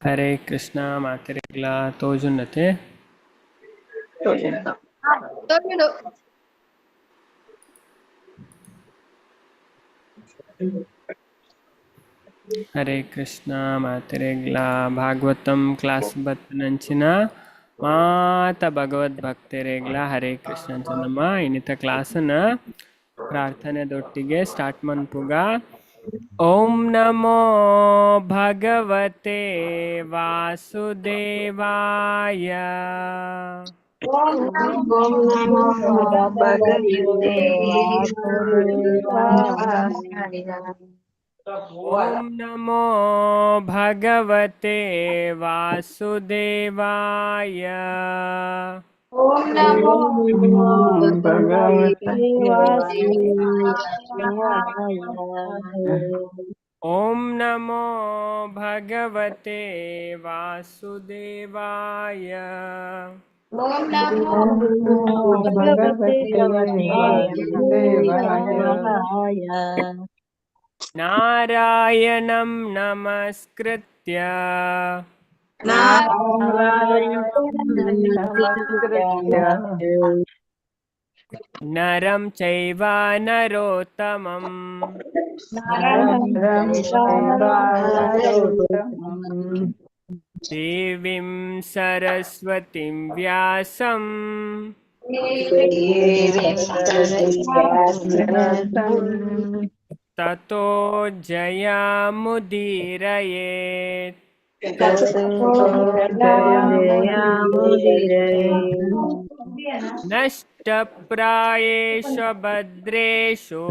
हरे कृष्णा मातेरेग्ला तोजुन्नते हरे Krishna मातेरेग्ला Bhagavatam class बत्तनंचिನ ಮಾತ ಭಗವದ್ ಭಕ್ತರೆಗ್ಲ ಹರೇ ಕೃಷ್ಣ ನಮ್ಮ ಇನ್ನಿತ ಕ್ಲಾಸನ್ನ ಪ್ರಾರ್ಥನೆದೊಟ್ಟಿಗೆ ಸ್ಟಾರ್ಟ್ ಮನ್ಪುಗ ಓಂ ನಮೋ ಭಗವತೆ ವಾಸುದೇವಾಯ ಓಂ ನಮೋ ಭಗವತೆ ವಾಸುದೇವಾಯ. ಓಂ ನಮೋ ಭಗವತೆ ವಾಸುದೇವಾಯ. ಓಂ ನಮೋ ಭಗವತೆ ವಾಸುದೇವಾಯ. ಓಂ ನಮೋ ಭಗವತೆ ವಾಸುದೇವಾಯ. ಓಂ ನಮೋ ಭಗವತೆ ವಾಸುದೇವಾಯ. ನಾರಾಯಣಂ ನಮಸ್ಕೃತ್ಯ ನರಂ ಚೈವ ನರೋತ್ತಮಂ ದೇವಿಂ ಸರಸ್ವತಿಂ ವ್ಯಾಸಂ ತತೋ ಜಯಮುದೀರಯೇತ್. ನಷ್ಟಪ್ರಾಯೇಷು ಭದ್ರೇಷು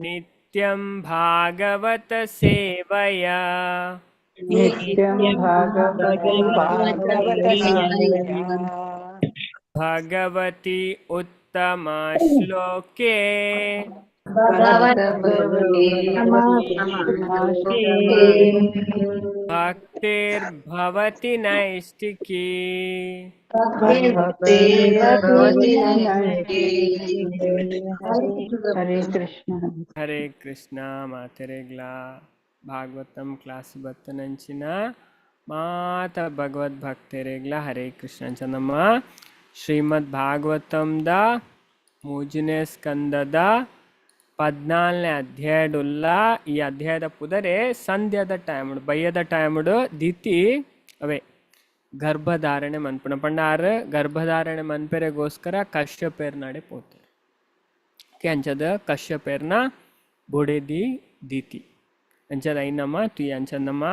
ನಿತ್ಯಂ ಭಾಗವತ ಸೇವಯಾ. ನಿತ್ಯಂ ಭಗವತಿ ಉತ್ತಮ ಶ್ಲೋಕೆ ಭಕ್ತಿರ್ಭವತಿ ನೈಷ್ಠಿಕಿ. ಹರೇ ಕೃಷ್ಣ. ಹರೇ ಕೃಷ್ಣ ಮಾತೆರೆಗ್ಲ ಭಾಗವತಂ ಕ್ಲಾಸ್ ಬತ್ತನಂಚಿನ ಮಾತ ಭಗವದ್ ಭಕ್ತರೆಗ್ಲ ಹರೇ ಕೃಷ್ಣ ನಮ್ಮ ಶ್ರೀಮದ್ ಭಾಗವತಂದ 3ನೇ ಸ್ಕಂದದ 14ನೇ ಅಧ್ಯಾಯಡುಲ್ಲ. ಈ ಅಧ್ಯಾಯದ ಪುದರೆ ಸಂಧ್ಯಾದ ಟೈಮುಡು ಬಯ್ಯದ ಟೈಮುಡು ದಿತಿ ಅವೇ ಗರ್ಭಧಾರಣೆ ಮನ್ಪುಣ ಪಂಡಾರ ಗರ್ಭಧಾರಣೆ ಮನ್ಪೆರೆಗೋಸ್ಕರ ಕಶ್ಯಪೇರ್ನಾಡೆ ಪೋತಾರೆ ಅಂಚದ ಕಶ್ಯಪೇರ್ನ ಬೊಡೆದಿ ದಿತಿ ಅಂಚದ ಐನಮ್ಮ ತುಯಿ ಅಂಚಂದಮ್ಮ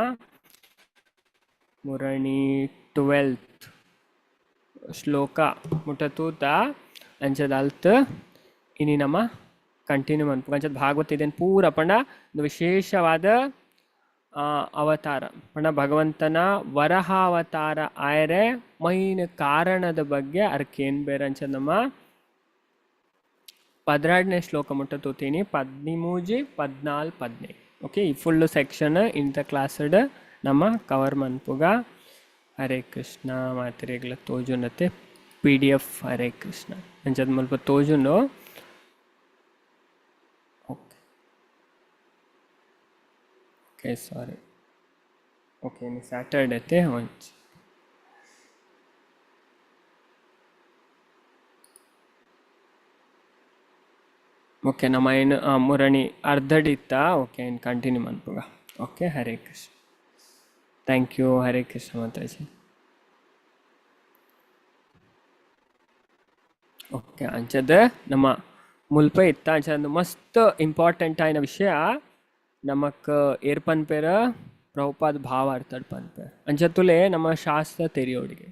ಮುರಣಿ 12th ಶ್ಲೋಕ ಮುಟತೂತ ಅಂಚದ ಅಲ್ತ್ ಇನಿ ನಮ್ಮ ಕಂಟಿನ್ಯೂ ಮನ್ಪು ಅಂಚದ ಭಾಗವತ ಇದೇನು ಪೂರ ಪಂಡ ಒಂದು ವಿಶೇಷವಾದ ಅವತಾರ ಪಂಡ ಭಗವಂತನ ವರಹ ಅವತಾರ ಆಯರೆ ಮೈನ್ ಕಾರಣದ ಬಗ್ಗೆ ಅರ್ಕೇನ್ ಬೇರೆ ಅಂಚದ ನಮ್ಮ 12ನೇ ಶ್ಲೋಕ ಮುಟ್ಟತೋತೀನಿ 13, 14, 15. ಓಕೆ ಈ ಫುಲ್ ಸೆಕ್ಷನ್ ಇಂಥ ಕ್ಲಾಸ್ಡ್ ನಮ್ಮ ಕವರ್ ಮನ್ಪುಗ. ಹರೇ ಕೃಷ್ಣ ಮಾತೆರೆಗ್ಲ ತೋಜುನತೆ PDF ಹರೇ ಕೃಷ್ಣ ಅಂಚದ ಮಲ್ಪ ತೋಜುನು. ಓಕೆ ಓಕೆ ಸಾರಿ ಓಕೆ ಇನ್ನು ಸ್ಯಾಟರ್ಡೇ ಹೊಂಚ್ ಓಕೆ ನಮ್ಮ ಏನು ಮುರಣಿ ಅರ್ಧಡಿತ್ತ. ಓಕೆ ಇನ್ನು ಕಂಟಿನ್ಯೂ ಮನ್ಪುಗ. Okay Hare Krishna. Thank you. Hare Krishna Mataji. Okay ಅಂಚದ ನಮ್ಮ ಮುಲ್ಪ ಇತ್ತ ಅಂಚದ ಮಸ್ತ್ ಇಂಪಾರ್ಟೆಂಟ್ ಆಯ್ನ ವಿಷಯ ನಮಕ್ ಏರ್ ಪನ್ಪೇರ ಪ್ರಭುಪಾದ ಭಾವ ಅರ್ಥಡ್ ಪನ್ಪೇರ ಅಂಚತುಲೆ ನಮ್ಮ ಶಾಸ್ತ್ರ ತೆರಿಯೋಡಿಗೆ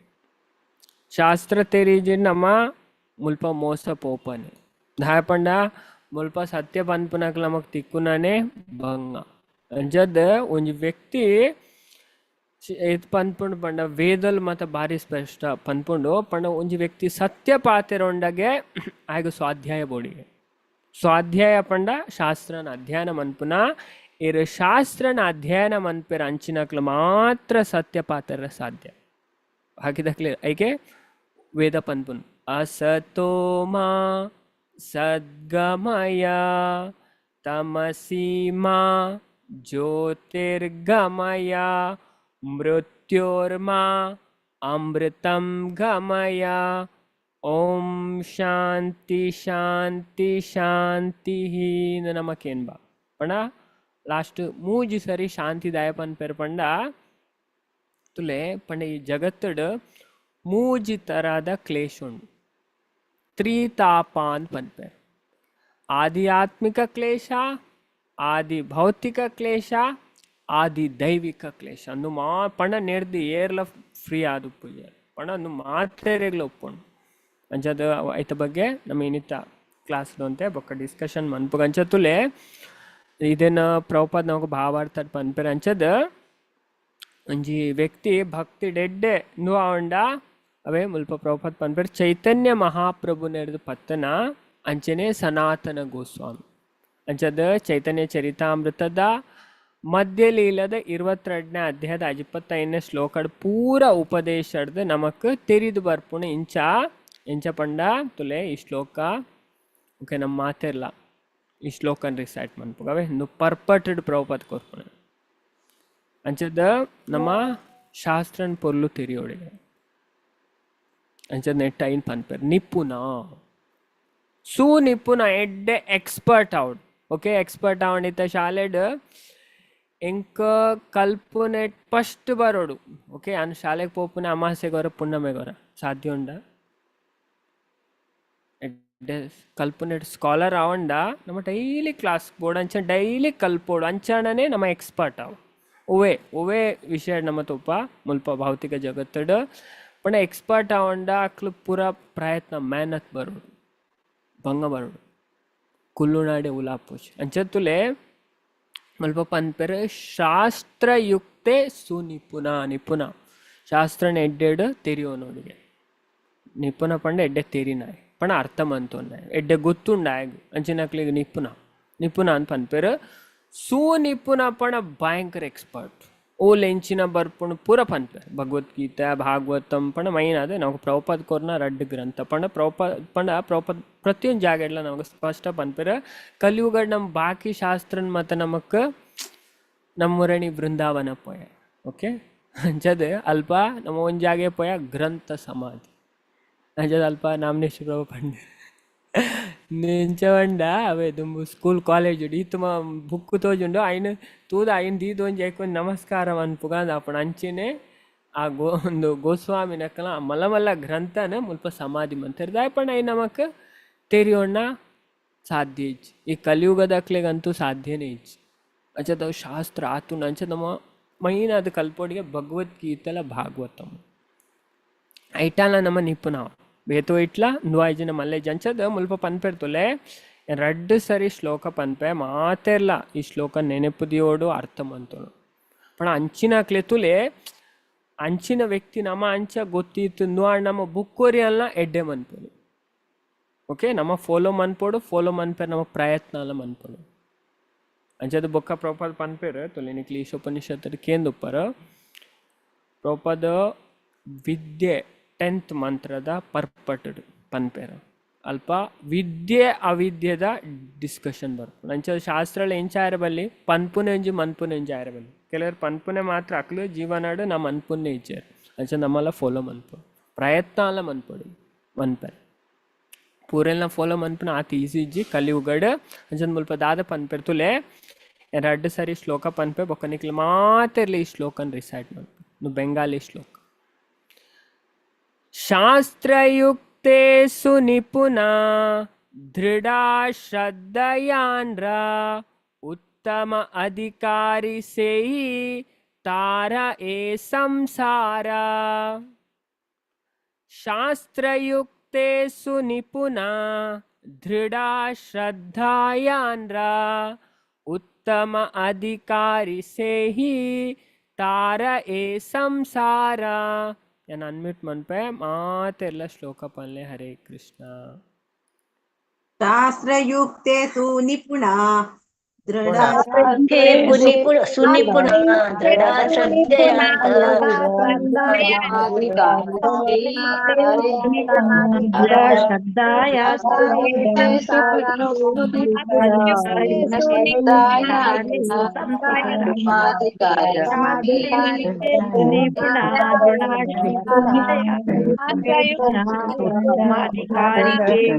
ಶಾಸ್ತ್ರ ತೆರಿಜಿ ನಮ್ಮ ಮುಲ್ಪ ಮೋಸ ಪೋಪನೆ ಧಾಯಪಂಡ ಮುಲ್ಪ ಸತ್ಯ ಪನ್ಪುನಕ್ ನಮಕ್ ತಿಕ್ಕುನಾನೆ ಭಂಗ ಅಂಚದ ಒಂಜಿ ವ್ಯಕ್ತಿ ಇದು ಪನ್ಪುಂಡು ಪಂಡ ವೇದಲ್ ಮತ್ತು ಭಾರಿ ಸ್ಪಷ್ಟ ಪನ್ಪುಂಡು ಪಂಡ ಒಂಜಿ ವ್ಯಕ್ತಿ ಸತ್ಯ ಪಾತೆರೊಂಡಗೆ ಆಗ ಸ್ವಾಧ್ಯಾಯ ಬೋಡಿಗೆ ಸ್ವಾಧ್ಯಾಯ ಪಂಡ ಶಾಸ್ತ್ರನ ಅಧ್ಯಯನ ಮನ್ಪುನ ಇರು ಶಾಸ್ತ್ರನ ಅಧ್ಯಯನ ಮನ್ಪೇರ ಅಂಚಿನಕ್ಲು ಮಾತ್ರ ಸತ್ಯ ಪಾತೆರ ಸಾಧ್ಯ ಹಾಕಿದಕ್ಲೆ ಐಕೆ ವೇದ ಪನ್ಪುನ್ ಅಸತೋ ಮಾ ಸದ್ಗಮಯ ತಮಸಿ ಮಾ ಜ್ಯೋತಿರ್ಗಮಯ ಮೃತ್ಯೋರ್ಮಾ ಅಮೃತಂ ಗಮಯ ಓಂ ಶಾಂತಿ ಶಾಂತಿ ಶಾಂತಿ ನಮಕೇನ್ ಬಾ पण लास्ट मूज सरी शांतीदाय पण पेर पंडा तुले पण ಈ ಜಗತ್ತಡ ಮೂಜಿ ತರಹದ ಕ್ಲೇಶ ಉಂಡು ತ್ರಿತಾಪ ಅಂತ ಪನ್ಪೇರ್ ಆಧ್ಯಾತ್ಮಿಕ ಕ್ಲೇಶ ಆದಿ ಭೌತಿಕ ಕ್ಲೇಶ ಆದಿ ದೈವಿಕ ಕ್ಲೇಶ ಅಂದು ಮಾ ಪಣ ನೆಡ್ದು ಏರ್ಲ ಫ್ರೀ ಆದ ಪೂಜ ಪಣ ಅಂದು ಮಾತ್ರೆರೆಗ್ಲ ಒಪ್ಪುಂಡು ಅಂಚದ ಐತ ಬಗ್ಗೆ ನಮ್ಮ ಇನ್ನಿತ ಕ್ಲಾಸ್ ಅಂತೆ ಬೊಕ್ಕ ಡಿಸ್ಕಷನ್ ಮನ್ಪುಗ ಅಂಚತುಲೆ ಇದನ್ನ ಪ್ರಭುಪಾದ್ ನಮಕ್ ಭಾವಾರ್ಥ ಪನ್ಪೇರ್ ಅಂಚದ ಒಂಜಿ ವ್ಯಕ್ತಿ ಭಕ್ತಿ ಡೆಡ್ಡೆ ನುವಾಂಡ ಅವೇ ಮುಲ್ಪ ಪ್ರಭುಪಾದ್ ಪನ್ಪೇರ್ ಚೈತನ್ಯ ಮಹಾಪ್ರಭು ನೆರೆದು ಪತ್ತನ ಅಂಚನೆ ಸನಾತನ ಗೋಸ್ವಾಮಿ ಅಂಚದ ಚೈತನ್ಯ ಚರಿತಾಮೃತದ ಮಧ್ಯಲೀಲದ 22ನೇ ಅಧ್ಯಾಯದ 25ನೇ ಶ್ಲೋಕಡ್ ಪೂರ ಉಪದೇಶದ ನಮಕ್ ತೆರಿದು ಬರ್ಪುಣ ಇಂಚ ಪಂಡ ತುಲೆ ಈ ಶ್ಲೋಕ ಓಕೆ ನಮ್ಮ ಮಾತಿರ್ಲ ಈ ಶ್ಲೋಕನ್ ರಿಸೈಟ್ ಮನ್ಪುಗವೆ ನು ಪರ್ಪಟೆಡ್ ಪ್ರಭುಪಾದ್ ಕೋರ್ಪುಣ ಅಂಚದ ನಮ್ಮ ಶಾಸ್ತ್ರನ್ ಪೊರ್ಲು ತಿರಿಯೋಡಿಗೆ ಅಂಚದ ನೆಟ್ಟ ಐನ್ ಪನ್ಪೇರ್ ನಿಪುಣ ಸುನಿಪುಣ ಎಡ್ಡೆ ಎಕ್ಸ್ಪರ್ಟ್ ಔಡ್ ಓಕೆ ಎಕ್ಸ್ಪರ್ಟ್ ಆವಣಿತ ಶಾಲೆಡ್ ಎಂಕ ಕಲ್ಪುನೆಟ್ ಫಸ್ಟ್ ಬರೋಡು ಓಕೆ ಅನ್ ಶಾಲೆಗೆ ಪೋಪುನೆ ಅಮಾಸೆಗೋರ ಪುಣ್ಣಮೆಗೋರ ಸಾಧ್ಯ ಉಂಡ ಕಲ್ಪನೆಟ್ ಸ್ಕಾಲರ್ ಆವಂಡ ನಮ್ಮ ಡೈಲಿ ಕ್ಲಾಸ್ ಬೋರ್ಡ್ ಅಂಚ ಡೈಲಿ ಕಲ್ಪೋಡು ಅಂಚಾಣನೆ ನಮ್ಮ ಎಕ್ಸ್ಪರ್ಟ್ ಅವ ಒವೇ ವಿಷಯ ನಮ್ಮ ತುಪ್ಪ ಮುಲ್ಪ ಭೌತಿಕ ಜಗತ್ತಡ ಪಣ ಎಕ್ಸ್ಪರ್ಟ್ ಆವಂಡ ಅಕ್ಲು ಪೂರ ಪ್ರಯತ್ನ ಮೆಹನತ್ ಬರೋಡು ಭಂಗ ಬರೋಡು ಕುಲ್ಲುನಾಡೆ ಉಲಾಪುಷ್ ಅಂಚತ್ತುಲೆ ಮುಲ್ಪ ಪನ್ಪೆರ್ ಶಾಸ್ತ್ರಯುಕ್ತೆ ಸುನಿಪುಣ ನಿಪುಣ ಶಾಸ್ತ್ರನ ಎಡ್ಡೆಡು ತೆರಿಯೋ ನೋಡಿಗೆ ನಿಪುಣ ಪಂಡ ಎಡ್ಡೆ ತೆರಿನಾಯ್ पण अर्थ म्हणतो नाही एड्डे गुत्तुंडाय अंचनाकलिग निपुण ಅಂತ ಪನ್ಪೇರ್ ಸುನಿಪುಣ पण ಭಯಂಕರ ಎಕ್ಸ್ಪರ್ಟ್ ಓಲ್ ಎಂಚಿನ ಬರ್ಪುಣ ಪೂರ ಪನ್ಪೇರ್ ಭಗವದ್ಗೀತಾ ಭಾಗವತಂ पण ಮೈನ್ ಅದೇ ನಾವು ಪ್ರಭುಪಾದ್ ಕೋರ್ನ ರಡ್ಡು ಗ್ರಂಥ पण ಪ್ರಭುಪಾದ್ ಪ್ರತಿಯೊಂದು ಜಾಗೆಡ್ಲ ನಮಗೆ ಸ್ಪಷ್ಟ ಪನ್ಪೇರ್ ಕಲಿಯುಗಡ್ ನಮ್ಮ ಬಾಕಿ ಶಾಸ್ತ್ರನ್ ಮತ ನಮಕ್ ನಮ್ಮೂರಣಿ ಬೃಂದಾವನ ಪೋಯ ಓಕೆ ಅಂಚದ ಅಲ್ಪ ನಮ್ಮ ಒಂದು ಜಾಗೆ ಪೋಯ ಗ್ರಂಥ ಸಮಾಧಿ ಅಂಚದ ಅಲ್ಪ ನಾಮನೇಶ್ ಪ್ರಭು ಪಂಡ ನೆಂಚವಂಡ ಅವೇ ತುಂಬ ಸ್ಕೂಲ್ ಕಾಲೇಜ್ ಈತಮ ಬುಕ್ ತೋಜುಂಡು ಆಯ್ನ ತೂದ ಆಯ್ನ ದೀದೊಂದು ಜೈಕೊಂಡು ನಮಸ್ಕಾರ ಅನ್ಪುಗಾಂದ ಅಪ್ಪಣ ಅಂಚೆನೆ ಆ ಒಂದು ಗೋಸ್ವಾಮಿ ನಕ್ಕಲ ಮಲ್ಲ ಗ್ರಂಥನ ಮುಲ್ಪ ಸಮಾಧಿ ಮಂತಿರ್ದ ಪಣ ಐ ನಮಕ್ ತೆರಿಯೋಣ ಸಾಧ್ಯ ಇಜ್ಜಿ ಈ ಕಲಿಯುಗದಕ್ಲೆಗಂತೂ ಸಾಧ್ಯನೇ ಇಜ್ಜಿ ಅಂಚದ ಶಾಸ್ತ್ರ ಆತು ಅಂಚ ನಮ್ಮ ಮೈನ್ ಅದು ಕಲ್ಪೋಡಿಗೆ ಭಗವದ್ಗೀತೆಲ ಭಾಗವತಂ ಐಟಾಲ ನಮ್ಮ ನಿಪುಣ ಬೇತೋ ಇಟ್ಲ ನುವಾಯ್ಜಿನ ಮಲ್ಲೆ ಜಂಚದ ಮುಲ್ಪ ಪನ್ಪೆರ್ತುಲೆ ರಡ್ಡು ಸರಿ ಶ್ಲೋಕ ಪನ್ಪೆ ಮಾತೆರ್ಲ ಈ ಶ್ಲೋಕ ನೆನಪುದಿಯೋಡು ಅರ್ಥ ಮಂತೋಡು ಪಣ ಅಂಚಿನ ತುಲೆ ಅಂಚಿನ ವ್ಯಕ್ತಿ ನಮ್ಮ ಅಂಚ ಗೊತ್ತಿತ್ತು ನುವಾಡ್ ನಮ್ಮ ಬುಕ್ಕೋರಿ ಅಲ್ಲ ಎಡ್ಡೆ ಮನ್ಪೋಡು ಓಕೆ ನಮ್ಮ ಫಾಲೋ ಮನ್ಪೇರ್ ನಮ್ಮ ಪ್ರಯತ್ನ ಅಲ್ಲ ಮನ್ಪೋಡು ಅಂಚದ ಬೊಕ್ಕ ಪ್ರಭುಪಾದ್ ಪನ್ಪೇರ್ ತುಲೆ ನಿಕ್ಲಿ ಈಶೋಪನಿಷತ್ತದ ಕೇಂದುಪ್ಪರ ಪ್ರಭುಪಾದ ವಿದ್ಯೆ 10th ಮಂತ್ರದ ಪರ್ಪಟಡ್ ಪನ್ಪೇರ ಅಲ್ಪ ವಿದ್ಯೆ ಅವಿದ್ಯೆದ ಡಿಸ್ಕಷನ್ ಬರ್ಪುಂಡು ಅಂಚ ಶಾಸ್ತ್ರಲ್ ಎಂಚಾಯರ ಬಲ್ಲಿ ಪನ್ಪುನೆ ಒಂಜಿ ಮನ್ಪುನೆ ಒಂಜಿ ಆಯರ ಬಲ್ಲಿ ಕೆಲವರು ಪನ್ಪುನೆ ಮಾತ್ರ ಅಕ್ಲು ಜೀವನಾಡು ನಾ ಮನ್ಪುನೆ ಇಜ್ಜೇರು ಅಂಚ ನಮ್ಮಲ್ಲ ಫಾಲೋ ಮನ್ಪು ಪ್ರಯತ್ನ ಅಲ್ಲ ಮನ್ಪೇರ್ ಪೂರೆಲ್ಲ ಫಾಲೋ ಮನ್ಪುನ ಆತ ಈಸಿ ಇಜ್ಜಿ ಕಲಿಯುಗಡ್ ಅಂಚದ ಮುಲ್ಪ ದಾದ ಪನ್ಪೇರ್ ತುಲೆ ಎರಡು ಸರಿ ಶ್ಲೋಕ ಪನ್ಪೆ ಬೊಕ್ಕ ನಿಕ್ಲಿ ಮಾತಿರ್ಲಿ ಈ ಶ್ಲೋಕನ್ ರಿಸೈಟ್ ಮನ್ಪು ಬೆಂಗಾಲಿ ಶ್ಲೋಕ ಶಾಸ್ತ್ರಯುಕ್ತೆ ಸುನಿಪುಣ ದೃಢಾ ಶ್ರದ್ಧಯಾನ್ರ ಉತ್ತಮ ಅಧಿಕಾರಿ ಸೇಹಿ ತಾರ ಎ ಸಂಸಾರ ಶಾಸ್ತ್ರಯುಕ್ತೆ ಸುನಿಪುಣ ದೃಢಾ ಶ್ರದ್ಧಯಾನ್ರ ಉತ್ತಮ ಅಧಿಕಾರಿ ಸೇಹಿ ತಾರ ಎ ಸಂಸಾರ ನಾನು ಅನ್ಮ್ಯೂಟ್ ಮನ್ಪೆ ಮಾತೆಲ್ಲ ಶ್ಲೋಕ ಪನ್ಲೆ ಹರೇ ಕೃಷ್ಣ ಶಾಸ್ತ್ರಯುಕ್ತೆ ಸುನಿಪುಣ ದೃಢ ಶ್ರದ್ಧೆ ಸುನಿಪುಣ ದೃಢ ಶ್ರದ್ಧೆಯಾತ ದೃಢ ಶ್ರದ್ಧಾಯ ನಿಪುಣ ಉತ್ತಮಾಧಿಕಾರಿಕೆ ಸುನಿಪುಣ ದೃಢ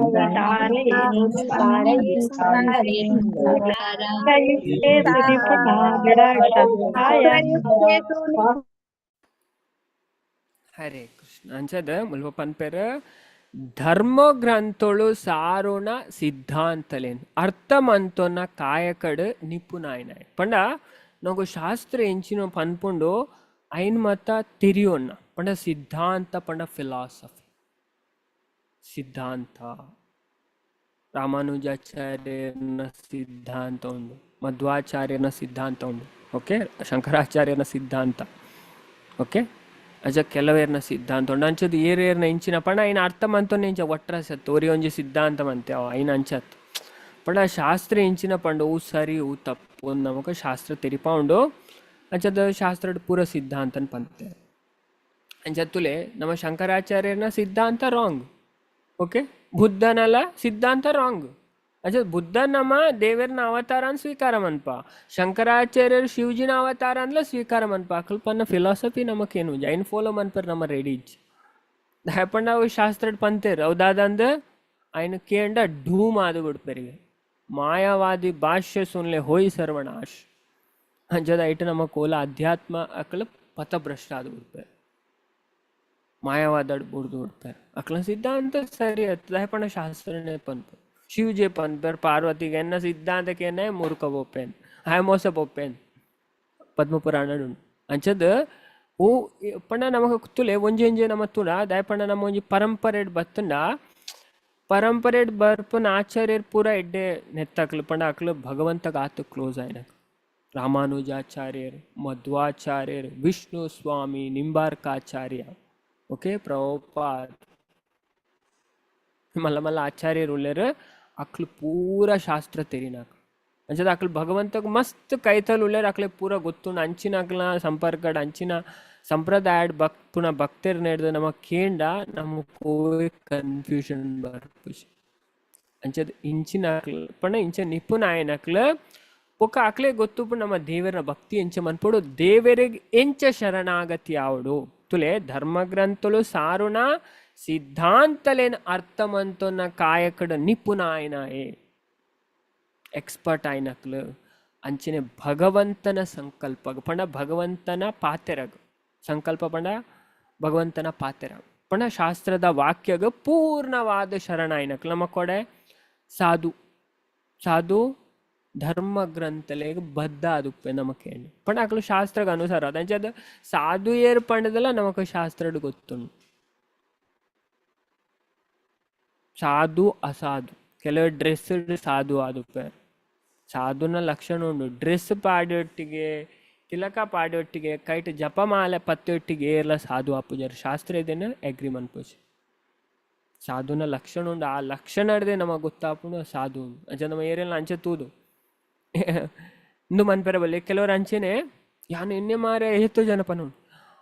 ಶ್ರದ್ಧಾಯ ಹರೇ ಕೃಷ್ಣ ಅಂಚದ ಮುಲ್ಪ ಪನ್ಪೆರ ಧರ್ಮ ಗ್ರಂಥೊಳು ಸಾರೋಣ ಸಿದ್ಧಾಂತಲೇನು ಅರ್ಥಮಂತೊನ್ನ ಕಾಯಕಡ್ ನಿಪುಣಾಯ್ನಾಯ್ ಪಂಡ ನಾವು ಶಾಸ್ತ್ರ ಎಂಚಿನ ಪನ್ಪುಂಡು ಐನ್ ಮತ ತಿರಿಯೋಣ ಪಂಡ ಸಿದ್ಧಾಂತ ಪಂಡ ಫಿಲಾಸಫಿ ಸಿದ್ಧಾಂತ ರಾಮಾನುಜಾಚಾರ್ಯನ ಸಿದ್ಧಾಂತ ಉಂಡು ಮಧ್ವಾಚಾರ್ಯನ ಸಿದ್ಧಾಂತ ಉಂಡು ಓಕೆ ಶಂಕರಾಚಾರ್ಯನ ಸಿದ್ಧಾಂತ ಓಕೆ ಅಜ ಕೆಲವೇರ್ನ ಸಿದ್ಧಾಂತ ಉಂಡು ಅಂಚದು ಏರೇರ್ನ ಇಂಚಿನ ಪಂಡ ಐನ ಅರ್ಥ ಮಂತೊನ್ನ ಇಂಚ ಒಟ್ರ ಸತ್ತು ಒರಿ ಒಂಜಿ ಸಿದ್ಧಾಂತ ಮಂತೆ ಅವ ಐನ ಅಂಚತ್ ಪಂಡ ಶಾಸ್ತ್ರ ಇಂಚಿನ ಪಂಡು ಊ ಸರಿ ಊ ತಪ್ಪು ನಮಕ ಶಾಸ್ತ್ರ ತೆರಿಪ ಉಂಡು ಅಂಚದ ಶಾಸ್ತ್ರ ಪೂರ ಸಿದ್ಧಾಂತನ ಪಂತೆ ಅಂಚತ್ತುಲೆ ನಮ್ಮ ಶಂಕರಾಚಾರ್ಯನ ಸಿದ್ಧಾಂತ ರಾಂಗ್ ಓಕೆ ಬುದ್ಧನಲ್ಲ ಸಿದ್ಧಾಂತ ರಾಂಗ್ अच्छा बुद्ध नम देवेरना अवतारान स्वीकार मनपा शंकराचार्य शिवजीना अवतारानला स्वीकार मनपा अकल्पना फिलासफी नमकेनु जैन फॉलो मनपर नम रेडीज दायपंड अव शास्त्र पंतेर अवदादंद आयन केंड ढूम आदु गुडपेरिगे मायावादी भाष्य सुनले होई सर्वनाश अंजद ऐट नम कोला अध्यात्म अकल पथभ्रष्ट आदु गुडपेर मायावाद बुड्ದು गुडपेर अकल सिद्धांत सरी दायपंड शास्त्रने पंपर शिवजे पंपर पार्वती के सिद्धांत के मूर्ख बोपेन हाय मोस बोपेन पद्मपुराण अंचद ओ पंड नमक तुले ಒಂಜೆ ನಮ್ಮ ತುನ ದಾಯಪಂಡ ನಮ್ಮ ಒಂಜಿ ಪರಂಪರೆಡ್ ಬತ್ತಂಡ ಪರಂಪರೆಡ್ ಬರ್ಪನ ಆಚಾರ್ಯರ್ ಪೂರ ಎಡ್ಡೆ ನೆತ್ತಕ್ಲು ಪಂಡ ಅಕ್ಲು ಭಗವಂತಗ ಆತು ಕ್ಲೋಸ್ ಆಯ್ನ ರಾಮಾನುಜಾಚಾರ್ಯರ್ ಮಧ್ವಾಚಾರ್ಯರ್ ವಿಷ್ಣು ಸ್ವಾಮಿ ನಿಂಬಾರ್ಕಾಚಾರ್ಯ ಓಕೆ ಪ್ರಭುಪಾದ್ ಮಲ್ಲ ಮಲ್ಲ ಆಚಾರ್ಯರು ಉಳ್ಳೇರ ಅಕ್ಲು ಪೂರ ಶಾಸ್ತ್ರ ತೆರಿನಾಕ ಅಂಚದ ಅಕ್ಲು ಭಗವಂತಗೆ ಮಸ್ತ್ ಕೈತಲ್ ಉಳ್ಳೇರ ಅಕ್ಲೆ ಪೂರ ಗೊತ್ತುಂಡು ಅಂಚಿನ ಅಕ್ಲ ಸಂಪರ್ಕಡ್ ಅಂಚಿನ ಸಂಪ್ರದಾಯ ಪುನಃ ಭಕ್ತರು ನಡೆದ ನಮ್ಮ ಕೇಂಡ ನಮ್ಮ ಕೋವಿ ಕನ್ಫ್ಯೂಷನ್ ಬರ್ಪುಜ್ ಅಂಚದ ಇಂಚಿನ ಅಕ್ಲ ಪಣ ಇಂಚ ನಿಪುಣ ಆಯ್ನಕ್ಲ ಒಕ್ಕ ಅಕ್ಲೆ ಗೊತ್ತು ಪುಣ ನಮ್ಮ ದೇವರ ಭಕ್ತಿ ಎಂಚ ಮನ್ಪಡು ದೇವರಿಗೆ ಎಂಚ ಶರಣಾಗತಿ ಆವಡು ತುಲೆ ಧರ್ಮಗ್ರಂಥಲು ಸಾರುಣ ಸಿದ್ಧಾಂತಲೇನ ಅರ್ಥಮಂತೊನ್ನ ಕಾಯಕಡ ನಿಪುಣ ಆಯ್ನಾಯೇ ಎಕ್ಸ್ಪರ್ಟ್ ಆಯ್ನಕ್ಲು ಅಂಚಿನ ಭಗವಂತನ ಸಂಕಲ್ಪ ಪಂಡ ಭಗವಂತನ ಪಾತೆರಗ ಸಂಕಲ್ಪ ಪಂಡ ಭಗವಂತನ ಪಾತೆರಗ ಪಂಡ ಶಾಸ್ತ್ರದ ವಾಕ್ಯಗ ಪೂರ್ಣವಾದ ಶರಣ ಆಯ್ನಕ್ಲು ನಮ್ಮ ಕೊಡೆ ಸಾಧು ಸಾಧು ಧರ್ಮ ಗ್ರಂಥಲೆಗೆ ಬದ್ಧ ಆದುಪ್ಪೆ ನಮಕೆ ಪಂಡ ಅಕ್ಲು ಶಾಸ್ತ್ರಗ ಅನುಸಾರ ಅದಂಚದ ಸಾಧು ಏರ್ ಪಂಡದಲ್ಲ ನಮಕ ಶಾಸ್ತ್ರಡ್ ಗೊತ್ತುಂಡು ಸಾಧು ಅಸಾಧು ಕೆಲವು ಡ್ರೆಸ್ ಸಾಧು ಆದುಪ್ಪೆ ಸಾಧುನ ಲಕ್ಷಣ ಉಂಡು ಡ್ರೆಸ್ ಪಾಡೊಟ್ಟಿಗೆ ತಿಲಕ ಪಾಡೊಟ್ಟಿಗೆ ಕೈಟ್ ಜಪಮಾಲೆ ಪತ್ತೊಟ್ಟಿಗೆ ಎಲ್ಲ ಸಾಧು ಆಪುಜಾರ ಶಾಸ್ತ್ರ ಇದೇನು ಅಗ್ರಿ ಮನ್ಪುಜ್ ಸಾಧುನ ಲಕ್ಷಣ ಉಂಡು ಆ ಲಕ್ಷಣ ಹಿಡ್ದೆ ನಮಗೆ ಗೊತ್ತಾಪುಂಡು ಸಾಧು ಉಂಡು ಅಂಚ ನಮ್ಮ ಏರಿಯಲ್ಲ ಅಂಚೆ ತೂದು ಇಂದು ಮನ್ಪೆರ ಬಲ್ಲಿ ಕೆಲವರು ಅಂಚೆನೆ ಯಾನು ಎನ್ನೆ ಮಾರೆ ಎತ್ತು ಜನಪನ ಉಂಡು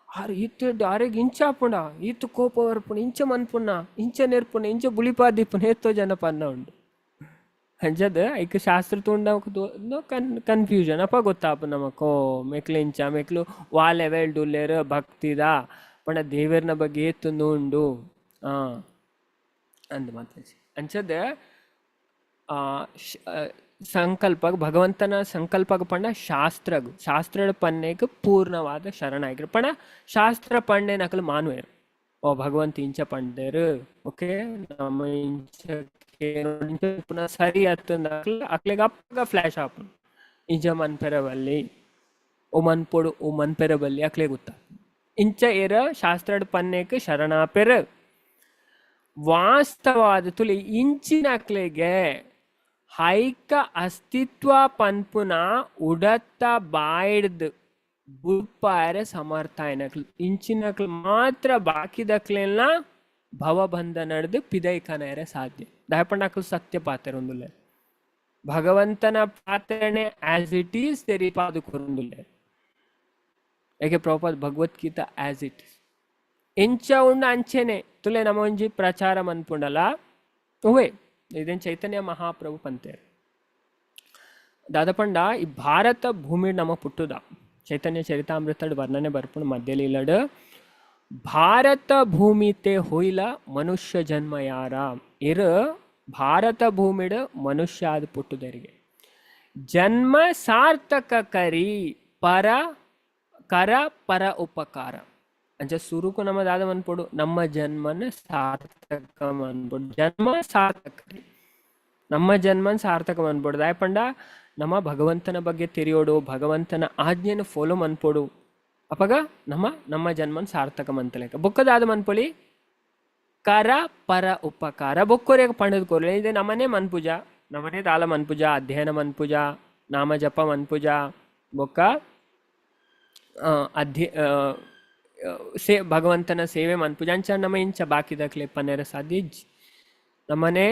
ಆರು ಈತ ಆರೆಗೆ ಇಂಚ ಆಪುಂಡ ಈತ ಕೋಪ ಬರ್ಪುಣ ಇಂಚ ಮನ್ಪುಣ್ಣ ಇಂಚ ನೆರ್ಪುಣ ಇಂಚ ಬುಳಿಪಾದಿಪ್ಪುಣ ಎತ್ತೋ ಜನಪನ್ನ ಉಂಡು ಅಂಚದ ಐಕ ಶಾಸ್ತ್ರ ತುಂಡ ಕನ್ಫ್ಯೂಷನ್ ಅಪ್ಪ ಗೊತ್ತಾಪ ನಮಕೋ ಮೆಕ್ಲು ಇಂಚ ಮೆಕ್ಲು ವಾಲೆ ವೆಲ್ಡುಲ್ಲೇರು ಭಕ್ತಿದ ಪಣ ದೇವರನ ಬಗ್ಗೆ ಏತುಂದು ಉಂಡು ಅಂದು ಮಾತಾಡಿ ಅಂಚದ ಸಂಕಲ್ಪಗ ಭಗವಂತನ ಸಂಕಲ್ಪಗ ಪಂಡ ಶಾಸ್ತ್ರಗ ಶಾಸ್ತ್ರ ಪನ್ನೆಗೆ ಪೂರ್ಣವಾದ ಶರಣಾಗಿರು ಪಣ ಶಾಸ್ತ್ರ ಪಂಡೆ ನಕಲು ಮಾನ್ವೇರು ಓ ಭಗವಂತ ಇಂಚ ಪಂಡೇರು ಓಕೆ ನಮ್ಮ ಇಂಚ ಪುನಃ ಸರಿ ಹತ್ತಂದ ಅಕ್ಲೆಗ ಅಪ್ಪಗ ಫ್ಲಾಶ್ ಆಪು ಇಂಚ ಮನ್ಪೆರಬಲ್ಲಿ ಓ ಮನ್ಪೊಡು ಓ ಮನ್ಪೆರಬಲ್ಲಿ ಅಕ್ಲೆ ಗೊತ್ತಾ ಇಂಚ ಏರ ಶಾಸ್ತ್ರ ಪನ್ನೆಗೆ ಶರಣಾಪೆರ ವಾಸ್ತವಾದ ತುಲಿ ಇಂಚಿನ ಅಕ್ಲೆಗೆ ಹೈಕ ಅಸ್ತಿತ್ವ ಪನ್ಪುನ ಉಡತ್ತ ಬಾಯ್ಡ್ದು ಬುಪ್ಪಾರೆ ಸಮರ್ಥ ಏನಕ್ಲು ಇಂಚಿನಕ್ಲು ಮಾತ್ರ ಬಾಕಿದಕ್ಲೆಲ್ಲ ಭವಬಂಧ ನಡೆದು ಪಿದೈಕನೇರೆ ಸಾಧ್ಯ ದಯಪಂಡಕ್ಲು ಸತ್ಯ ಪಾತೆರೊಂದುಲೆ ಭಗವಂತನ ಪಾತ್ರೆನೆ ಆಸ್ ಇಟ್ ಈಸ್ ತೆರಿಪಾದು ಕೊರಂದುಲ್ಲೆ ಏಕೆ Prabhupada Bhagavad Gita as it is ಎಂಚ ಉಂಡು ಅಂಚೆನೆ ತುಲೆ ನಮ ಒಂಜಿ ಪ್ರಚಾರ ಮನ್ಪುಂಡಲ ಉವೆ ಇದೇನು ಚೈತನ್ಯ ಮಹಾಪ್ರಭು ಪಂತೇರು ದಾದಪಂಡ ಈ ಭಾರತ ಭೂಮಿ ನಮ ಪುಟ್ಟುದ ಚೈತನ್ಯ ಚರಿತಾಮೃತಡ್ ವರ್ಣನೆ ಬರ್ಪುಂಡು ಮಧ್ಯಲೀಲಡ್ ಭಾರತ ಭೂಮಿತೆ ಹೋಯ್ಲ ಮನುಷ್ಯ ಜನ್ಮ ಯಾರ ಇರು ಭಾರತ ಭೂಮಿಡ್ ಮನುಷ್ಯ ಆದ ಪುಟ್ಟುದರಿಗೆ ಜನ್ಮ ಸಾರ್ಥಕ ಕರಿ ಪರ ಕರ ಪರ ಉಪಕಾರ ಅಂಚ ಸುರುಕು ನಮ್ಮ ದಾದ ಮನ್ಪೊಡು ನಮ್ಮ ಜನ್ಮನ ಸಾರ್ಥಕ ಮನ್ಪೊಡು ಜನ್ಮ ಸಾರ್ಥಕ ನಮ್ಮ ಜನ್ಮನ್ ಸಾರ್ಥಕ ಮನ್ಪೊಡು ದಾಯಪಂಡ ನಮ್ಮ ಭಗವಂತನ ಬಗ್ಗೆ ತಿರಿಯೋಡು ಭಗವಂತನ ಆಜ್ಞೆನ ಫಾಲೋ ಮನ್ಪೊಡು ಅಪಗ ನಮ್ಮ ಜನ್ಮನ್ ಸಾರ್ಥಕ ಮಂತಲೇಕ ಬೊಕ್ಕದಾದ ಮನ್ಪೊಳಿ ಕರ ಪರ ಉಪಕಾರ ಬೊಕ್ಕೊರೆಗೆ ಪಂಡದ ಕೋರ್ಲೆ ಇದೆ ನಮ್ಮನೆ ಮನ್ಪೂಜ ನಮ್ಮನೆ ದಾಲ ಮನ್ಪೂಜ ಅಧ್ಯಯನ ಮನ್ಪೂಜ ನಾಮ ಜಪ ಮನ್ಪೂಜ ಬೊಕ್ಕ ಭಗವಂತನ ಸೇವೆ ಮನ್ಪೂಜ ಅಂಚ ನಮ್ಮ ಇಂಚ ಬಾಕಿದಕ್ಲೆ ಪನ್ನೆರ ಸಾಧಿಜ್ ನಮ್ಮನೆ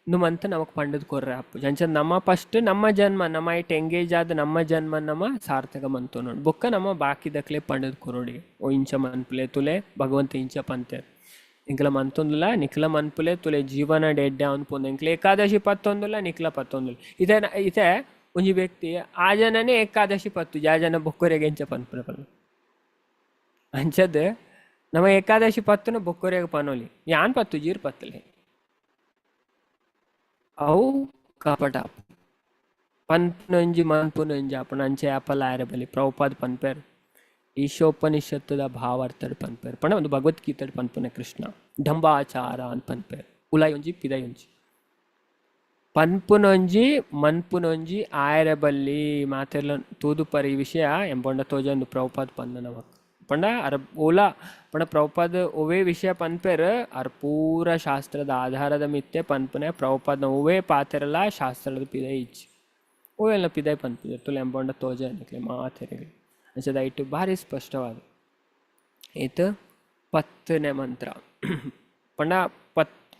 ನುಮಂತ ನಮಕ್ ಪಂಡದ ಕೊರ್ರೆ ಅಪ್ಪುಜ ಅಂಚ ನಮ್ಮ ಫಸ್ಟ್ ನಮ್ಮ ಜನ್ಮ ನಮ್ಮ ಇಟ್ ಎಂಗೇಜ್ ಆದ ನಮ್ಮ ಜನ್ಮ ನಮ್ಮ ಸಾರ್ಥಕ ಮಂತು ನೋಡಿ ಬೊಕ್ಕ ನಮ್ಮ ಬಾಕಿದಕ್ಲೆ ಪಂಡದ ಕೊರೋಡಿ ಓ ಇಂಚ ಮನ್ಪುಲೆ ತುಲೆ ಭಗವಂತ ಇಂಚ ಪಂತೆ ಇಂಕಲ ಮಂತೊಂದುಲ ನಿಕ್ಲ ಮನ್ಪುಲೆ ತುಲೆ ಜೀವನ ಡೆಡ್ಡೆ ಅನ್ಪೊಂದು ಇಂಕ್ಲ ಏಕಾದಶಿ ಪತ್ತೊಂದುಲ ನಿಕ್ಲ ಪತ್ತೊಂದುಲ ಇತೆ ಒಂಜಿ ವ್ಯಕ್ತಿ ಆ ಜನನೇ ಏಕಾದಶಿ ಪತ್ತು ಆ ಜನ ಬೊಕ್ಕೊರೆಗೆ ಎಂಚ ಪನ್ಪುಲೆ ಪನ ಅಂಚದ್ ನಮ್ಮ ಏಕಾದಶಿ ಪತ್ತುನ ಬೊಕ್ಕೊರೆಗೆ ಪನೋಲಿ ಯಾನ್ ಪತ್ತು ಜೀರ್ ಪತ್ತಲೆ ಅವು ಕಪಟ ಪನ್ಪುನಂಜಿ ಮನ್ಪುನಂಜಿ ಅಪನ ಅಂಚೆ ಆಪಲ್ ಆಯರ ಬಲಿ ಪ್ರಭುಪಾದ ಪನ್ಪೇರ್ ಈಶೋಪನಿಷತ್ತದ ಭಾವಾರ್ಥಡ್ ಪನ್ಪೇರ್ ಪಣ ಒಂದು ಭಗವದ್ಗೀತಡ್ ಪನ್ಪುನೆ ಕೃಷ್ಣ ಢಂಬಾಚಾರ ಅಂತ ಪನ್ಪೇರ್ ಉಲಾಯೊಂಜಿ ಪಿದಯೊಂಜಿ ಪನ್ಪುನೊಂಜಿ ಮನ್ಪುನೊಂಜಿ ಆಯರ ಬಲ್ಲಿ ಮಾತೆಲ್ಲ ತೂದು ಪರಿ ಈ ವಿಷಯ ಎಂಬೊಂಡ ತೋಜಂದು ಪ್ರಭುಪಾದ ಪಂದನವ ಪಂಡ ಅರ ಓಲಾ ಪಂಡ ಪ್ರಭುಪಾದ ಒವೇ ವಿಷಯ ಪನ್ಪೇರ್ ಅರ್ ಪೂರ ಶಾಸ್ತ್ರದ ಆಧಾರದ ಮಿತ್ತೆ ಪನ್ಪನೆ ಪ್ರಭುಪಾದ ಒವೇ ಪಾತೆರಲ್ಲ ಶಾಸ್ತ್ರದ ಪಿದೈ ಇಚ್ಚಿ ಓವೆಲ್ಲ ಪಿದೈ ಪನ್ಪಿದೆ ತುಲೆ ಎಂಬೊಂಡ ತೋಜ ನಿಕ್ಲೆ ಮಾತೆರೆಗೆ ಅಂಚದ ಇಟ್ಟು ಭಾರಿ ಸ್ಪಷ್ಟವಾದ ಇದು ಪತ್ತನೇ ಮಂತ್ರ ಪಂಡ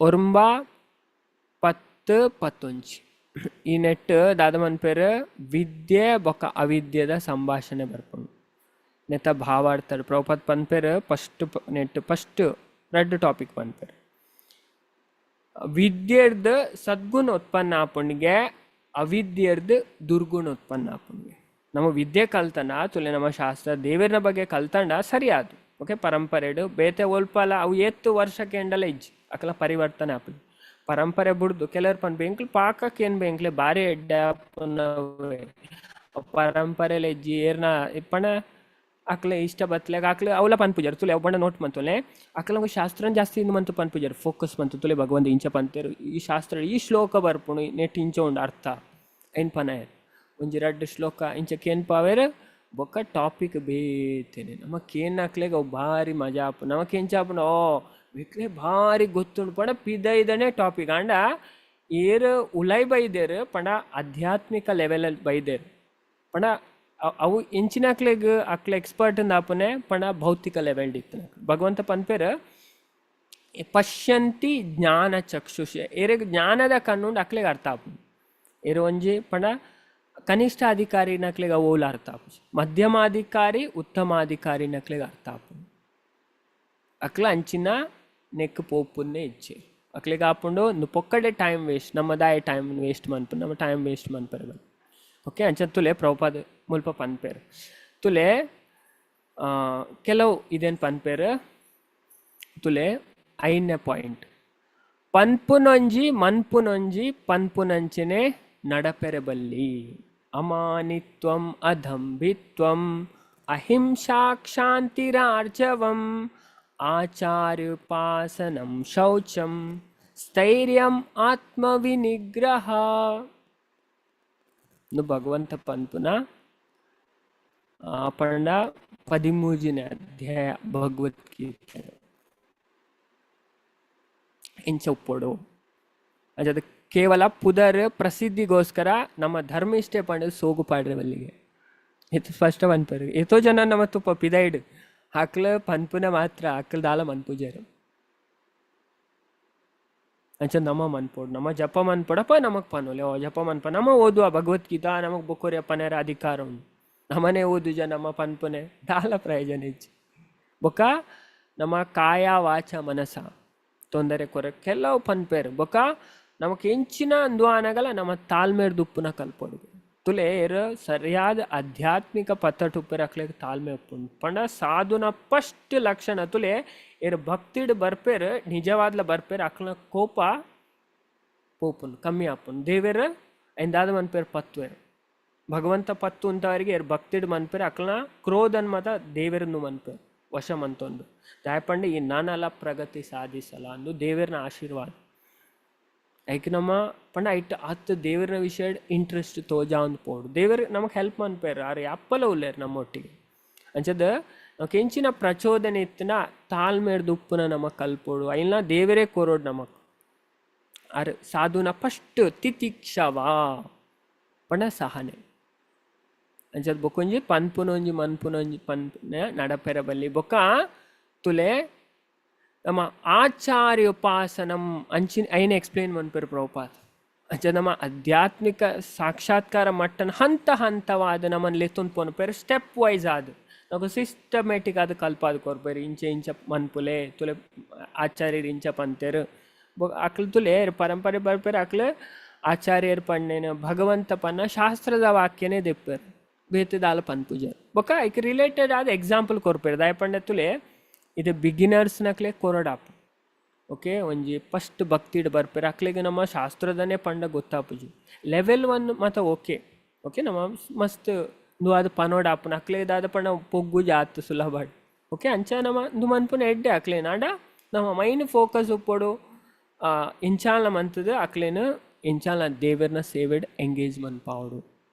ಒರ್ಂಬ ಪತ್ತು ಪತ್ತೊಂಜಿ ಈ ನೆಟ್ ದಾದ ಮನ್ಪೇರ್ ವಿದ್ಯೆ ಬೊಕ್ಕ ಅವಿದ್ಯದ ಸಂಭಾಷಣೆ ಬರ್ಪುಂಡು ನೆತ್ತ ಭಾವಾರ್ಥಡ್ ಪ್ರಭುಪಾದ ಪನ್ಪೇರ್ ಫಸ್ಟ್ ರೆಡ್ ಟಾಪಿಕ್ ಪನ್ಪೇರ್ ವಿದ್ಯೆರ್ದ ಸದ್ಗುಣ ಉತ್ಪನ್ನ ಆಪುಂಡಿಗೆ ಅವಿದ್ಯೆರ್ದ ದುರ್ಗುಣ ಉತ್ಪನ್ನ ಆಪುಂಡಿಗೆ ನಮ್ಮ ವಿದ್ಯೆ ಕಲ್ತನ ತುಲೆ ನಮ್ಮ ಶಾಸ್ತ್ರ ದೇವರನ ಬಗ್ಗೆ ಕಲ್ತಂಡ ಸರಿ ಆದು ಓಕೆ ಪರಂಪರೆಡು ಬೇತೆ ಒಲ್ಪಲ ಅವು ಎತ್ತು ವರ್ಷಕ್ಕೆ ಎಂಡಲ ಇಜ್ಜಿ ಅಕಲ ಪರಿವರ್ತನೆ ಆಪುಂಡು ಪರಂಪರೆ ಬಿಡ್ದು ಕೆಲವರು ಪನ್ ಬೆಂಕ್ಲು ಪಾಕಕ್ಕೆ ಏನು ಬೆಂಕ್ಲೆ ಭಾರಿ ಎಡ್ಡೆ ಪರಂಪರೆಲೆ ಇಜ್ಜಿ ಏರ್ನ ಇಪ್ಪಣ ಅಕ್ಲೆ ಇಷ್ಟ ಬತ್ಲೆಗ ಅಕ್ಲೆ ಅವಲ ಪನ್ ಪೂಜಾರು ತುಲೆ ಅವ್ ಬಣ್ಣ ನೋಟ್ ಮಂತುಲೆ ಅಕ್ಲ ಶಾಸ್ತ್ರನ ಜಾಸ್ತಿ ಇಂದು ಮಂತು ಪನ್ ಪೂಜಾರು ಫೋಕಸ್ ಮಂತು ತುಲೆ ಭಗವಂತ ಇಂಚ ಪಂತೇರು ಈ ಶಾಸ್ತ್ರ ಈ ಶ್ಲೋಕ ಬರ್ಪುಣು ನೆಟ್ ಇಂಚ ಉಂಡು ಅರ್ಥ ಏನು ಪನ ಒಂಜಿ ರಡ್ಡು ಶ್ಲೋಕ ಇಂಚಕ್ಕೇನು ಪಾವೇರು ಬೊಕ್ಕ ಟಾಪಿಕ್ ಬೇತೇನೆ ನಮಕ್ಕೇನು ಹಾಕ್ಲೆಗ ಅವು ಭಾರಿ ಮಜಾ ಆಪು ನಮಕ್ಕೇಂಚ ಆಪುಂಡು ಓ ಬೇಕ್ಲೆ ಭಾರಿ ಗೊತ್ತುಂಡು ಪಂಡ ಪಿದೈದನೇ ಟಾಪಿಕ್ ಅಂಡ ಏರು ಉಲೈ ಬೈದೇರು ಪಂಡ ಆಧ್ಯಾತ್ಮಿಕ ಲೆವೆಲಲ್ಲಿ ಬೈದೇರು ಪಂಡ ಅವು ಎಂಚಿನಾಕ್ಲೆಗ್ ಅಕ್ಲೆ ಎಕ್ಸ್ಪರ್ಟ್ ಆಪನೆ ಪಂಡ ಭೌತಿಕ ಲೆವೆಲ್ ಇತ್ತು ಭಗವಂತ ಪನ್ಪೇರು ಪಶ್ಯಂತಿ ಜ್ಞಾನ ಚಕ್ಷುಷೆ ಏರಿಗೆ ಜ್ಞಾನದ ಕಣ್ಣುಂಡು ಅಕ್ಲೆಗೆ ಅರ್ಥ ಆಪು ಏರು ಒಂಜಿ ಪಂಡ ಕನಿಷ್ಠ ಅಧಿಕಾರಿ ನಕ್ಲೆಗೆ ಓಲ ಅರ್ಥ ಆಪು ಮಧ್ಯಮಾಧಿಕಾರಿ ಉತ್ತಮಾಧಿಕಾರಿ ನಕ್ಲೆಗೆ ಅರ್ಥ ಆಪು ಅಕ್ಲ ಅಂಚಿನ ನೆಕ್ ಪೋಪುನ್ನೇ ಇಚ್ಛೆ ಅಕ್ಲೆಗೆ ಆಪುಂಡು ಪೊಕ್ಕಡೆ ಟೈಮ್ ವೇಸ್ಟ್ ನಮ್ಮದಾಯ ಟೈಮ್ ವೇಸ್ಟ್ ಮನ್ಪು ನಮ್ಮ ಟೈಮ್ ವೇಸ್ಟ್ ಮನ್ಪೇರು ಬನ್ನಿ ಓಕೆ ಅಂಚ ತುಲೆ ಪ್ರಭುಪಾದ ಮುಲ್ಪ ಪನ್ಪೇರು ತುಲೆ ಕೆಲವು ಇದೇನು ಪನ್ಪೇರು ತುಲೆ ಐದನೇ ಪಾಯಿಂಟ್ ಪನ್ಪುನೊಂಜಿ ಮನ್ಪುನೊಂಜಿ ಪನ್ಪುನಂಚಿನೆ ನಡಪೆರೆ ಬಲ್ಲಿ ಅಮಾನಿತ್ವಂ ಅಧಂಭಿತ್ವಂ ಅಹಿಂಸಾ ಕ್ಷಾಂತಿರಾರ್ಜವಂ ಆಚಾರ್ಯೋಪಾಸನಂ ಶೌಚಂ ಸ್ಥೈರ್ಯಂ ಆತ್ಮವಿನಿಗ್ರಹ ಭಗವಂತ ಪನ್ಪುನ ಪಂಡ 13ನೇ ಅಧ್ಯಾಯ ಭಗವದ್ಗೀತೆ ಇಂಚ ಉಪ್ಪೋಡು ಅದ ಕೇವಲ ಪುದರ್ ಪ್ರಸಿದ್ಧಿಗೋಸ್ಕರ ನಮ್ಮ ಧರ್ಮಿಷ್ಠೆ ಪಂಡ ಸೋಗು ಪಾಡ್ರೆ ಬಲ್ಲಿಗೆ ಇದು ಸ್ಪಷ್ಟ ಪನ್ಪರು ಎಷ್ಟೋ ಜನ ನಮ್ಮ ತುಪ್ಪ ಪಿದೈಡ್ ಹಾಕ್ಲ ಪನ್ಪುನ ಮಾತ್ರ ಹಾಕ್ಲ ದಾಲ ಮನ್ಪೂಜಾರು ಅಂಚ ನಮ ಮನ್ಪೋಡು ನಮ್ಮ ಜಪ ಮನ್ಪೊಡಪ್ಪ ನಮಗ್ ಪನೋಲೆ ಓ ಜಪ ಮನ್ಪ ನಮ್ಮ ಓದುವ ಭಗವದ್ಗೀತಾ ನಮಗ್ ಬೊಕ್ಕೊರೆ ಪನೇರ ಅಧಿಕಾರ ಉಂಟು ನಮ್ಮನೆ ಓದುಜ ನಮ್ಮ ಪನ್ಪುನೆ ದಾಲ ಪ್ರಯೋಜನ ಇಜ್ಜಿ ಬೊಕ ನಮ್ಮ ಕಾಯ ವಾಚ ಮನಸ ತೊಂದರೆ ಕೊರೆ ಕೆಲವು ಪನ್ಪೇರು ಬೊಕ ನಮಕ್ ಎಂಚಿನ ಅಂದುವಾನಗಲ ನಮ್ಮ ತಾಳ್ಮೆರ್ ದುಪ್ಪುನ ಕಲ್ಪೊಡುಗೆ ತುಲೆ ಏರು ಸರಿಯಾದ ಆಧ್ಯಾತ್ಮಿಕ ಪತ್ತಟು ಉಪ್ಪೇರು ಅಕ್ಲೆಗೆ ತಾಳ್ಮೆ ಉಪ್ಪುಂಡು ಪಂಡ ಸಾಧುನ ಫಸ್ಟ್ ಲಕ್ಷಣ ತುಲೆ ಏರು ಭಕ್ತಿಡ್ ಬರ್ಪೇರು ನಿಜವಾದ್ಲ ಬರ್ಪೇರು ಅಕ್ಲ ಕೋಪ ಪೋಪುನ್ ಕಮ್ಮಿ ಆಪುನ್ ದೇವೇರು ಎಂದಾದ ಮನ್ಪೇರು ಪತ್ವೇರು ಭಗವಂತ ಪತ್ತು ಅಂತವರಿಗೆ ಏರು ಭಕ್ತಿಡ್ ಮನ್ಪೇರು ಅಕ್ಲನ ಕ್ರೋಧನ್ ಮತ ದೇವೇರನ್ನು ಮನ್ಪೇರು ವಶ ಮಂತೊಂದು ದಾಯಪಂಡ ಈ ನಾನಲ್ಲ ಪ್ರಗತಿ ಸಾಧಿಸಲ್ಲ ಅಂದು ದೇವೇರನ ಆಶೀರ್ವಾದ ಐಕ್ ನಮ್ಮ ಪಂಡ ಐಟ್ ಹತ್ತು ದೇವರ ವಿಷಯ ಇಂಟ್ರೆಸ್ಟ್ ತೋಜಾ ಒಂದು ಪೋಡು ದೇವರು ನಮಗೆ ಹೆಲ್ಪ್ ಮನ್ಪೇರು ಆರು ಅಪ್ಪಲ ಉಲ್ಲೇರು ನಮ್ಮೊಟ್ಟಿಗೆ ಅಂಚದ ನಾವು ಕೆಂಚಿನ ಪ್ರಚೋದನೆ ಇತ್ತಿನ ತಾಳ್ಮೇರ್ದು ಉಪ್ಪುನ ನಮಗೆ ಕಲ್ಪೋಡು ಐಲ್ನ ದೇವರೇ ಕೋರೋಡು ನಮಗೆ ಆರು ಸಾಧುನ ಫಸ್ಟ್ ತಿತಿಕ್ಷವಾ ಪಂಡ ಸಹನೆ ಅಂಚದ ಬೊಕೊಂಜಿ ಪನ್ಪುನೊಂಜಿ ಮನ್ಪುನೊಂಜಿ ಪನ್ಪುನ ನಡಪೆರ ಬಲ್ಲಿ ಬೊಕ್ಕ ತುಲೆ ನಮ್ಮ ಆಚಾರ್ಯೋಪಾಸನಂ ಅಂಚಿನ ಐನ ಎಕ್ಸ್ಪ್ಲೇನ್ ಮನ್ಪೇರು ಪ್ರಭುಪಾದ ಅಂಚ ನಮ್ಮ ಆಧ್ಯಾತ್ಮಿಕ ಸಾಕ್ಷಾತ್ಕಾರ ಮಟ್ಟನ ಹಂತ ಹಂತವಾದ ನಮ್ಮನ್ನು ಲೆತ್ತೊಂದು ಪೋನ್ಪೇರು ಸ್ಟೆಪ್ ವೈಸ್ ಆದ ನಾವು ಸಿಸ್ಟಮೇಟಿಕ್ ಆದ ಕಲ್ಪಾದ ಕೊರ್ಪೇರು ಇಂಚ ಮನ್ಪುಲೆ ತುಲೆ ಆಚಾರ್ಯರು ಇಂಚ ಪಂತೇರು ಅಕ್ಲು ತುಲೆ ಪರಂಪರೆ ಬರ್ಪೇರು ಅಕ್ಲು ಆಚಾರ್ಯರು ಪಣ್ಣೇನು ಭಗವಂತ ಪನ್ನ ಶಾಸ್ತ್ರದ ವಾಕ್ಯನೇ ದೆಪ್ಪೇರು ಬೇತದಾಲ ಪನ್ಪೂಜರ್ ಬೊಕ ಐಕ್ ರಿಲೇಟೆಡ್ ಆದ ಎಕ್ಸಾಂಪಲ್ ಕೊರ್ಪೇರು ದಾಯ ಪಂಡ ತುಲೆ ಇದು ಬಿಗಿನರ್ಸ್ನಕ್ಲೆ ಕೊರಡಾಪು ಓಕೆ ಒಂಜಿ ಫಸ್ಟ್ ಭಕ್ತಿಡ್ ಬರ್ಪೇರು ಅಕ್ಲೆಗೆ ನಮ್ಮ ಶಾಸ್ತ್ರದನೇ ಪಂಡ ಗೊತ್ತಾಪುಜಿ ಲೆವೆಲ್ 1 ಮತ್ತು ಓಕೆ ಓಕೆ ನಮ್ಮ ಮಸ್ತ್ ನುವಾದ ಪನೋಡಾಪುನ ಅಕ್ಲೆದಾದ ಪಂಡ ಪೊಗ್ಗು ಜಾತು ಸುಲಭ ಓಕೆ ಅಂಚ ನಮ್ಮ ನು ಮನ್ಪುನ ಎಡ್ಡೆ ಅಕ್ಲೆ ನಾಡ ನಮ್ಮ ಮೈನ್ ಫೋಕಸ್ ಉಪ್ಪೋಡು ಇಂಚಾಲ ಮಂತದ ಅಕ್ಲೇನು ಇಂಚಾಲ ದೇವರನ್ನ ಸೇವೆಡ್ ಎಂಗೇಜ್ ಮನ್ಪಾವಡು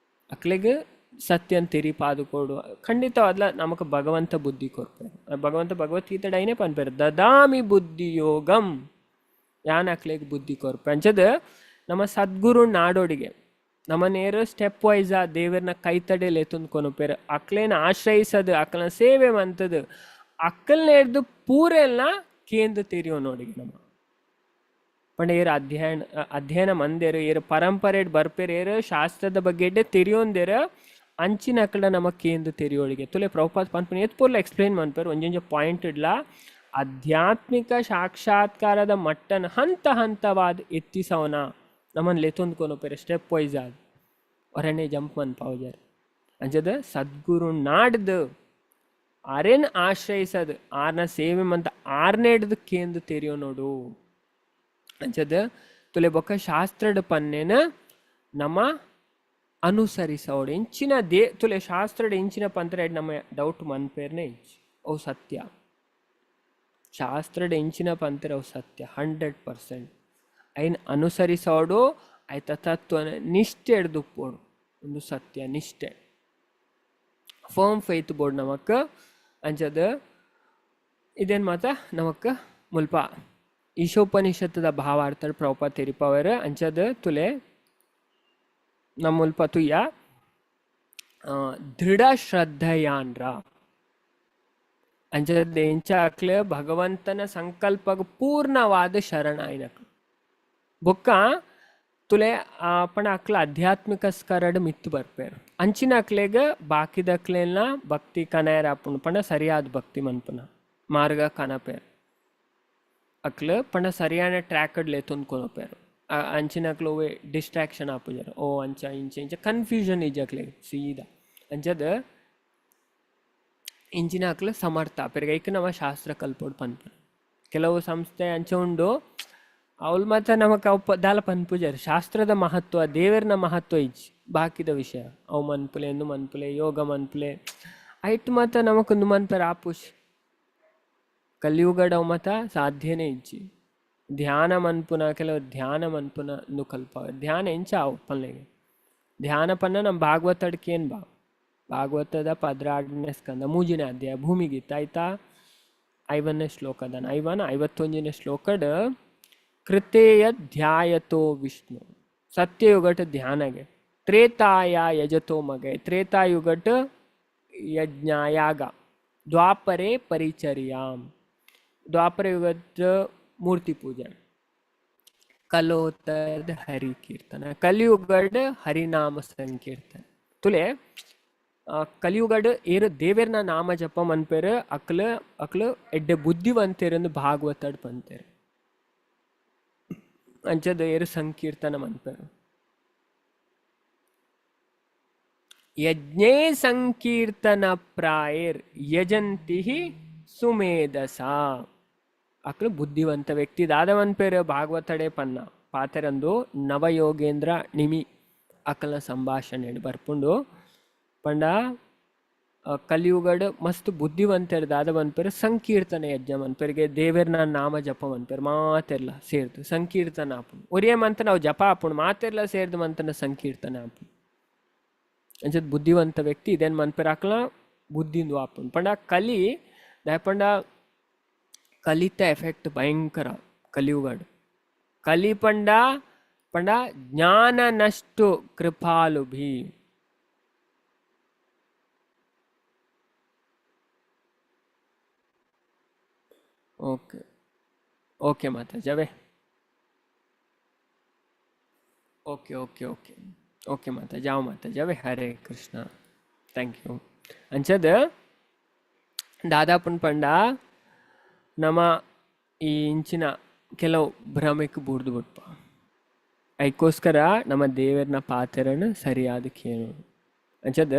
ಅಕ್ಲೆಗೆ ಸತ್ಯನ್ ತೆರಿ ಪಾದುಕೋಡು ಖಂಡಿತವಾದ್ಲ ನಮಕ್ ಭಗವಂತ ಬುದ್ಧಿ ಕೊರ್ಪೇರು ಭಗವಂತ ಭಗವದ್ಗೀತೆ ಡೈನೇ ಪನ್ಪೇರು ದದಾಮಿ ಬುದ್ಧಿ ಯೋಗಂ ಯಾನ್ ಅಕ್ಲೆಗ್ ಬುದ್ಧಿ ಕೊರ್ಪೆ ಅಂಚದ ನಮ್ಮ ಸದ್ಗುರು ನಾಡೋಡಿಗೆ ನಮ್ಮ ನೇರ ಸ್ಟೆಪ್ ವೈಸ್ ಆ ದೇವರನ್ನ ಕೈತಡೆಯಲ್ಲಿ ಎತ್ತೊಂದು ಕೊನಪೇರು ಅಕ್ಲೇನ ಆಶ್ರಯಿಸದು ಅಕ್ಲನ ಸೇವೆ ಮಂತದು ಅಕ್ಕಲ್ನ ಹಿಡ್ದು ಪೂರೆಲ್ಲ ಕೇಂದ್ರ ತೆರಿಯೋ ನೋಡಿಗೆ ನಮ್ಮ ಪಂಡ ಏರು ಅಧ್ಯಯನ ಮಂದೇರು ಏರು ಪರಂಪರೆ ಬರ್ಪೇರು ಏರು ಶಾಸ್ತ್ರದ ಬಗ್ಗೆ ತೆರಿಯೊಂದೇರು ಅಂಚಿನ ಅಕ್ಕಡ ನಮ್ಮ ಕೇಂದ್ರ ತೆರಿಯೋಳಿಗೆ ತುಲೆ ಪ್ರಭುಪಾದ ಪನ್ಪುನ ಎತ್ಪೂರ್ಲ ಎಕ್ಸ್ಪ್ಲೇನ್ ಮನ್ಪೇರು ಒಂಜೊಂಜ ಪಾಯಿಂಟ್ ಇಡ್ಲ ಆಧ್ಯಾತ್ಮಿಕ ಸಾಕ್ಷಾತ್ಕಾರದ ಮಟ್ಟನ ಹಂತ ಹಂತವಾದ ಎತ್ತಿಸವನ ನಮ್ಮನ್ನು ಲೆತ್ತೊಂದು ಕೊನಪೇರು ಸ್ಟೆಪ್ ವೈಸ್ ಆದ ಹೊರನೇ ಜಂಪ್ ಮನ್ಪಾವಜರ್ ಅಂಚದ ಸದ್ಗುರು ನಾಡ್ದು ಆರೇನು ಆಶ್ರಯಿಸದು ಆರ್ನ ಸೇವೆ ಮಂತ ಆರ್ನೇ ಹಿಡ್ದು ಕೇಂದ್ರ ತೆರಿಯೋ ನೋಡು ಅಂಚದ ತುಲೆ ಬೊಕ್ಕ ಶಾಸ್ತ್ರದ ಪನ್ನೇನ ನಮ್ಮ ಅನುಸರಿಸೋಡು ಇಂಚಿನ ತುಲೆ ಶಾಸ್ತ್ರದ ಇಂಚಿನ ಪಂತ್ರ ನಮ್ಮ ಡೌಟ್ ಮನ್ಪೇರ್ನೆ ಇಂಚು ಅವು ಸತ್ಯ ಶಾಸ್ತ್ರದ ಇಂಚಿನ ಪಂತ್ರ ಅವು ಸತ್ಯ 100% ಐನ್ ಅನುಸರಿಸೋಡು ಆಯ್ತ ತತ್ವನ ನಿಷ್ಠೆ ಹಿಡ್ದುಪ್ಪೋಡು ಒಂದು ಸತ್ಯ ನಿಷ್ಠೆ ಫರ್ಮ್ ಫೈತ್ ಬೋರ್ಡ್ ನಮಕ್ ಅಂಚದ ಇದೇನು ಮಾತ ನಮಕ್ ಮುಲ್ಪ ಈಶೋಪನಿಷತ್ತದ ಭಾವಾರ್ಥ ಪ್ರಭುಪಾದ ತೆರಿಪವರ ಅಂಚದ ತುಲೆ ನಮ್ಮ ಮುಲ್ಪ ತುಯ್ಯ ದೃಢ ಶ್ರದ್ಧೆಯಾನ್ರ ಅಂಚದ ಎಂಚ ಅಕ್ಲೆ ಭಗವಂತನ ಸಂಕಲ್ಪಗ ಪೂರ್ಣವಾದ ಶರಣ ಆಯ್ನಕ್ ಬೊಕ್ಕ ತುಲೆ ಪಣ ಅಕ್ಲ ಆಧ್ಯಾತ್ಮಿಕ ಸ್ಕರಡ್ ಮಿತ್ತು ಬರ್ಪೇರು ಅಂಚಿನ ಅಕ್ಲೆಗ ಬಾಕಿದ ಅಕ್ಲೆಲ್ಲ ಭಕ್ತಿ ಕನಯರ ಅಪ್ಪುಣ ಪಣ ಸರಿಯಾದ ಭಕ್ತಿ ಮನ್ಪುನ ಮಾರ್ಗ ಕನಪೇರು ಅಕ್ಲು ಪಂಡ ಸರಿಯಾದ ಟ್ರ್ಯಾಕಡ್ ಲೆತ್ತೊಂದು ಕೊನಪೇರು ಅಂಚಿನ ಅಕ್ಲು ಡಿಸ್ಟ್ರಾಕ್ಷನ್ ಆಪುಜಾರ ಓ ಅಂಚ ಇಂಚ ಕನ್ಫ್ಯೂಷನ್ ಈಜಕ್ಲೆ ಸೀದಾ ಅಂಚದ ಇಂಚಿನ ಅಕ್ಲು ಸಮರ್ಥ ಆಪೇರಿಗೆ ಐಕ ನಮ್ಮ ಶಾಸ್ತ್ರ ಕಲ್ಪೋಡು ಪನ್ಪುನ ಕೆಲವು ಸಂಸ್ಥೆ ಅಂಚ ಉಂಡು ಅವಳು ಮಾತ್ರ ನಮಕ್ ಅವು ದಾಲ ಪನ್ಪುಜಾರ ಶಾಸ್ತ್ರದ ಮಹತ್ವ ದೇವರನ ಮಹತ್ವ ಇಜ್ಜಿ ಬಾಕಿದ ವಿಷಯ ಅವು ಮನ್ಪುಲೆ ಎಂದು ಮನ್ಪುಲೆ ಯೋಗ ಮನ್ಪುಲೆ ಐಟ್ ಮಾತ್ರ ನಮಕೊಂದು ಮನ್ಪೇರು ಆಪುಷ್ ಕಲಿಯುಗಡ ಮತ ಸಾಧ್ಯನೇ ಇಜ್ಜಿ ಧ್ಯಾನ ಮನ್ಪುನ ಕೆಲವು ಧ್ಯಾನ ಮನ್ಪುನ ನು ಕಲ್ಪ ಧ್ಯಾನ ಎಂಚ ಅವು ಪಲ್ಲೆಗೆ ಧ್ಯಾನ ಪನ್ನ ನಮ್ಮ ಭಾಗವತಡ್ಕೇನು ಭಾಗವತದ 16ನೇ ಸ್ಕಂದ 3ನೇ ಅಧ್ಯಾಯ ಭೂಮಿಗೀತ ಆಯ್ತಾ 5ನೇ ಶ್ಲೋಕದ 51ನೇ ಶ್ಲೋಕಡ್ ಕೃತೇಯ ಧ್ಯಾಯತೋ ವಿಷ್ಣು ಸತ್ಯಯುಗಟ್ ಧ್ಯಾನಗೆ ತ್ರೇತಾಯ ಯಜತೋ ಮಗೆ ತ್ರೇತಾಯುಗಟ್ ಯಜ್ಞ ಯಾಗ ದ್ವಾಪರೆ ಪರಿಚರ್ಯಾಂ ದ್ವಾಪರ ಯುಗದ ಮೂರ್ತಿ ಪೂಜೆ ಕಲೋತದ ಹರಿ ಕೀರ್ತನ ಕಲಿಯುಗಡ್ ಹರಿನಾಮ ಸಂಕೀರ್ತನ ತುಲೆ ಕಲಿಯುಗಡ್ ಏರು ದೇವೇರ್ನ ನಾಮ ಜಪ ಮನ್ಪೇರು ಅಕ್ಲ ಅಕ್ಲು ಎಡ್ಡೆ ಬುದ್ಧಿವಂತೇರಂದು ಭಾಗವತಡ್ ಪಂತೇರು ಅಂಚದ ಏರು ಸಂಕೀರ್ತನ ಮನ್ಪೇರು ಯಜ್ಞೇ ಸಂಕೀರ್ತನ ಪ್ರಾಯರ್ ಯಜಂತಿ ಸುಮೇಧಸ ಅಕ್ಲು ಬುದ್ಧಿವಂತ ವ್ಯಕ್ತಿ ದಾದವನ್ ಪೇರು ಭಾಗವತಡೆ ಪನ್ನ ಪಾತೆರಂದು ನವಯೋಗೇಂದ್ರ ನಿಮಿ ಅಕಲ ಸಂಭಾಷಣೆ ಬರ್ಪುಂಡು ಪಂಡ ಕಲಿಯುಗಡ್ ಮಸ್ತ್ ಬುದ್ಧಿವಂತರು ದಾದವನ್ ಪೇರು ಸಂಕೀರ್ತನ ಯಜ್ಞ ಮನ್ಪೇರಿಗೆ ದೇವೇರ್ನ ನಾಮ ಜಪ ಮನ್ಪೇರು ಮಾತೆರ್ಲ ಸೇರ್ದು ಸಂಕೀರ್ತನ ಆಪುಂಡು ಒರಿಯೇ ಮಂತ ನಾವು ಜಪ ಆಪುಂಡು ಮಾತೆರ್ಲ ಸೇರ್ದು ಮಂತನ ಸಂಕೀರ್ತನ ಆಪುಂಡು ಅಂಚದ್ ಬುದ್ಧಿವಂತ ವ್ಯಕ್ತಿ ಇದೇನು ಮನ್ಪೇರು ಅಕ್ಲ ಬುದ್ಧಿಂದು ಆಪುಂಡು ಪಂಡ ಕಲಿ ಪಂಡ ಕಲಿತ ಎಫೆಕ್ಟ್ ಭಯಂಕರ ಕಲಿಯುಗಡ್ ಕಲಿ ಪಂಡ ಪಂಡ ಜ್ಞಾನ ನಷ್ಟು ಕೃಪಾಲು ಭೀ ಓಕೆ ಓಕೆ ಮಾತಾ ಜವೆ ಓಕೆ ಓಕೆ ಓಕೆ ಓಕೆ ಮಾತಾ ಜಾವ್ ಮಾತಾ ಜವೆ ಹರೇ ಕೃಷ್ಣ ಥ್ಯಾಂಕ್ ಯು ಅಂಚದ ದಾದಾಪನ್ ಪಂಡ ನಮ್ಮ ಈ ಇಂಚಿನ ಕೆಲವು ಭ್ರಮೆಗೆ ಬೂಡ್ದು ಬಿಟ್ಪ ಅದಕ್ಕೋಸ್ಕರ ನಮ್ಮ ದೇವರನ್ನ ಪಾತ್ರನ ಸರಿಯಾದ ಕೇಳೋದು ಅಂಚದ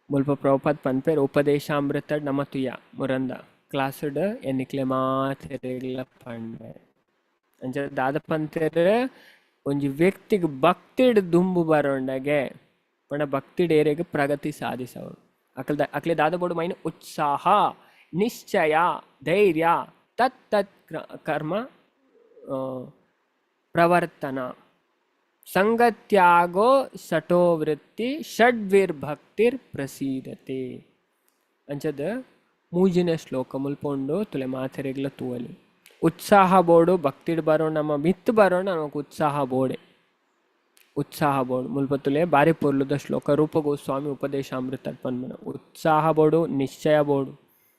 ಮುಲ್ಪ ಪ್ರಭುಪಾದ್ ಪನ್ಪೇರ್ ಉಪದೇಶಾಮೃತ ನಮ್ಮ ತುಯ್ಯ ಮುರಂದ ಕ್ಲಾಸ್ಡ್ ಎನ್ನಿಕ್ಲೆ ಮಾತೆರೆಗ್ಲ ಪಂಡೆ ಅಂಚ ದಾದ ಪಂತೇರ್ ಒಂಜಿ ವ್ಯಕ್ತಿಗೆ ಭಕ್ತಿಡ್ ದುಂಬು ಬರೋಂಡಗೆ ಪಂಡ ಭಕ್ತಿಡ್ ಏರೆಗೆ ಪ್ರಗತಿ ಸಾಧಿಸವರು ಅಕ್ಲೆ ದಾದ ಬೋಡು ಮೈನ್ ಉತ್ಸಾಹ ನಿಶ್ಚಯ ಧೈರ್ಯ ತತ್ ಕರ್ಮ ಪ್ರವರ್ತನ ಸಂಗತ್ಯಾಗೋ ಸಟೋವೃತ್ತಿ ಷಡ್ವಿರ್ಭಕ್ತಿರ್ ಪ್ರಸೀದತೆ ಅಂಚದ ಮೂಜಿನ ಶ್ಲೋಕ ಮುಲ್ಪೊಂಡು ತುಲೆ ಮಾತೆರೆಗ್ಲ ತೂವಲಿ ಉತ್ಸಾಹ ಬೋಡು ಭಕ್ತಿಡ್ ಬರೋ ನಮ್ಮ ಮಿತ್ತು ಬರೋಣ ನಮಗೆ ಉತ್ಸಾಹ ಬೋಡೆ ಉತ್ಸಾಹ ಬೋಡು ಮುಲ್ಪ ತುಲೆ ಬಾರಿ ಪೊರ್ಲುದ ಶ್ಲೋಕ ರೂಪ ಗೋಸ್ವಾಮಿ ಉಪದೇಶಾಮೃತ ಪನ್ಮನ ಉತ್ಸಾಹ ಬೋಡು ನಿಶ್ಚಯ ಬೋಡು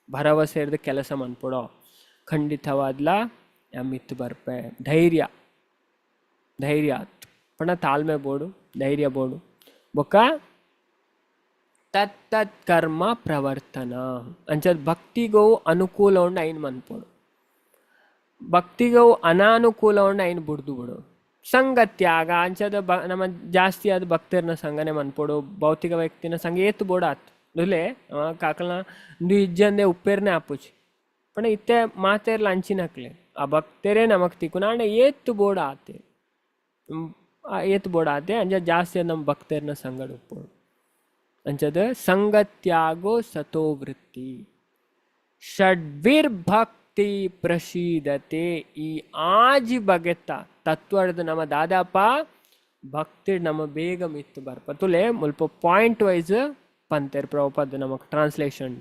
ಭರವಸೆ ಇರ್ದು ಕೆಲಸ ಮನ್ಪೊಡೋ ಖಂಡಿತವಾದ್ಲ ಮಿತ್ತು ಬರ್ಪೆ ಧೈರ್ಯ ಧೈರ್ಯ ಆತು ಪಣ ತಾಳ್ಮೆ ಬೋಡು ಧೈರ್ಯ ಬೋಡು ಬೊಕ್ಕ ತತ್ ಕರ್ಮ ಪ್ರವರ್ತನ ಅಂಚದ್ ಭಕ್ತಿಗೋ ಅನುಕೂಲ ಉಂಡು ಐನ್ ಮನ್ಪೋಡು ಭಕ್ತಿಗೋ ಅನಾನುಕೂಲ ಉಂಡು ಐನ್ ಬುಡ್ದು ಬಿಡು ಸಂಗತ್ಯಾಗ ಅಂಚದ ನಮ್ಮ ಜಾಸ್ತಿ ಆದ ಭಕ್ತರನ್ನ ಸಂಗನೆ ಮನ್ಪೋಡು ಭೌತಿಕ ವ್ಯಕ್ತಿನ ಸಂಘ ಏತು ಬೋಡ ಆತು ದುಲೆ ಕಾಕಲ್ನ ಇಂದು ಇಜ್ಜಂದೆ ಉಪ್ಪೇರ್ನೆ ಆಪುಚಿ ಪಣ ಇತ್ತೆ ಮಾತೇರ್ಲ ಅಂಚಿನಕ್ಲೆ ಆ ಭಕ್ತರೇ ನಮಕ್ ತಿಕ್ಕುನಾಂಡ ಏತು ಬೋಡ ಆತೆ ಏತು ಬೋಡ ಆತೆ ಅಂಚ ಜಾಸ್ತಿ ನಮ್ಮ ಭಕ್ತರನ್ನ ಸಂಗಡ ಉಪ್ಪೋಡು ಅಂಚದ ಸಂಗತ್ಯಾಗೋ ಸತೋವೃತ್ತಿ ಷಡ್ವಿರ್ಭಕ್ತಿ ಪ್ರಸೀದತೆ ಈ ಆಜಿ ಬಗೆತ್ತ ತತ್ವದ ನಮ್ಮ ದಾದಾಪ ಭಕ್ತಿ ನಮ್ಮ ಬೇಗ ಮಿತ್ತು ಬರ್ಪ ತುಲೆ ಮುಲ್ಪ ಪಾಯಿಂಟ್ ವೈಸ್ ಪಂತೇರ್ ಪ್ರಭುಪಾದ ನಮಕ್ ಟ್ರಾನ್ಸ್ಲೇಷನ್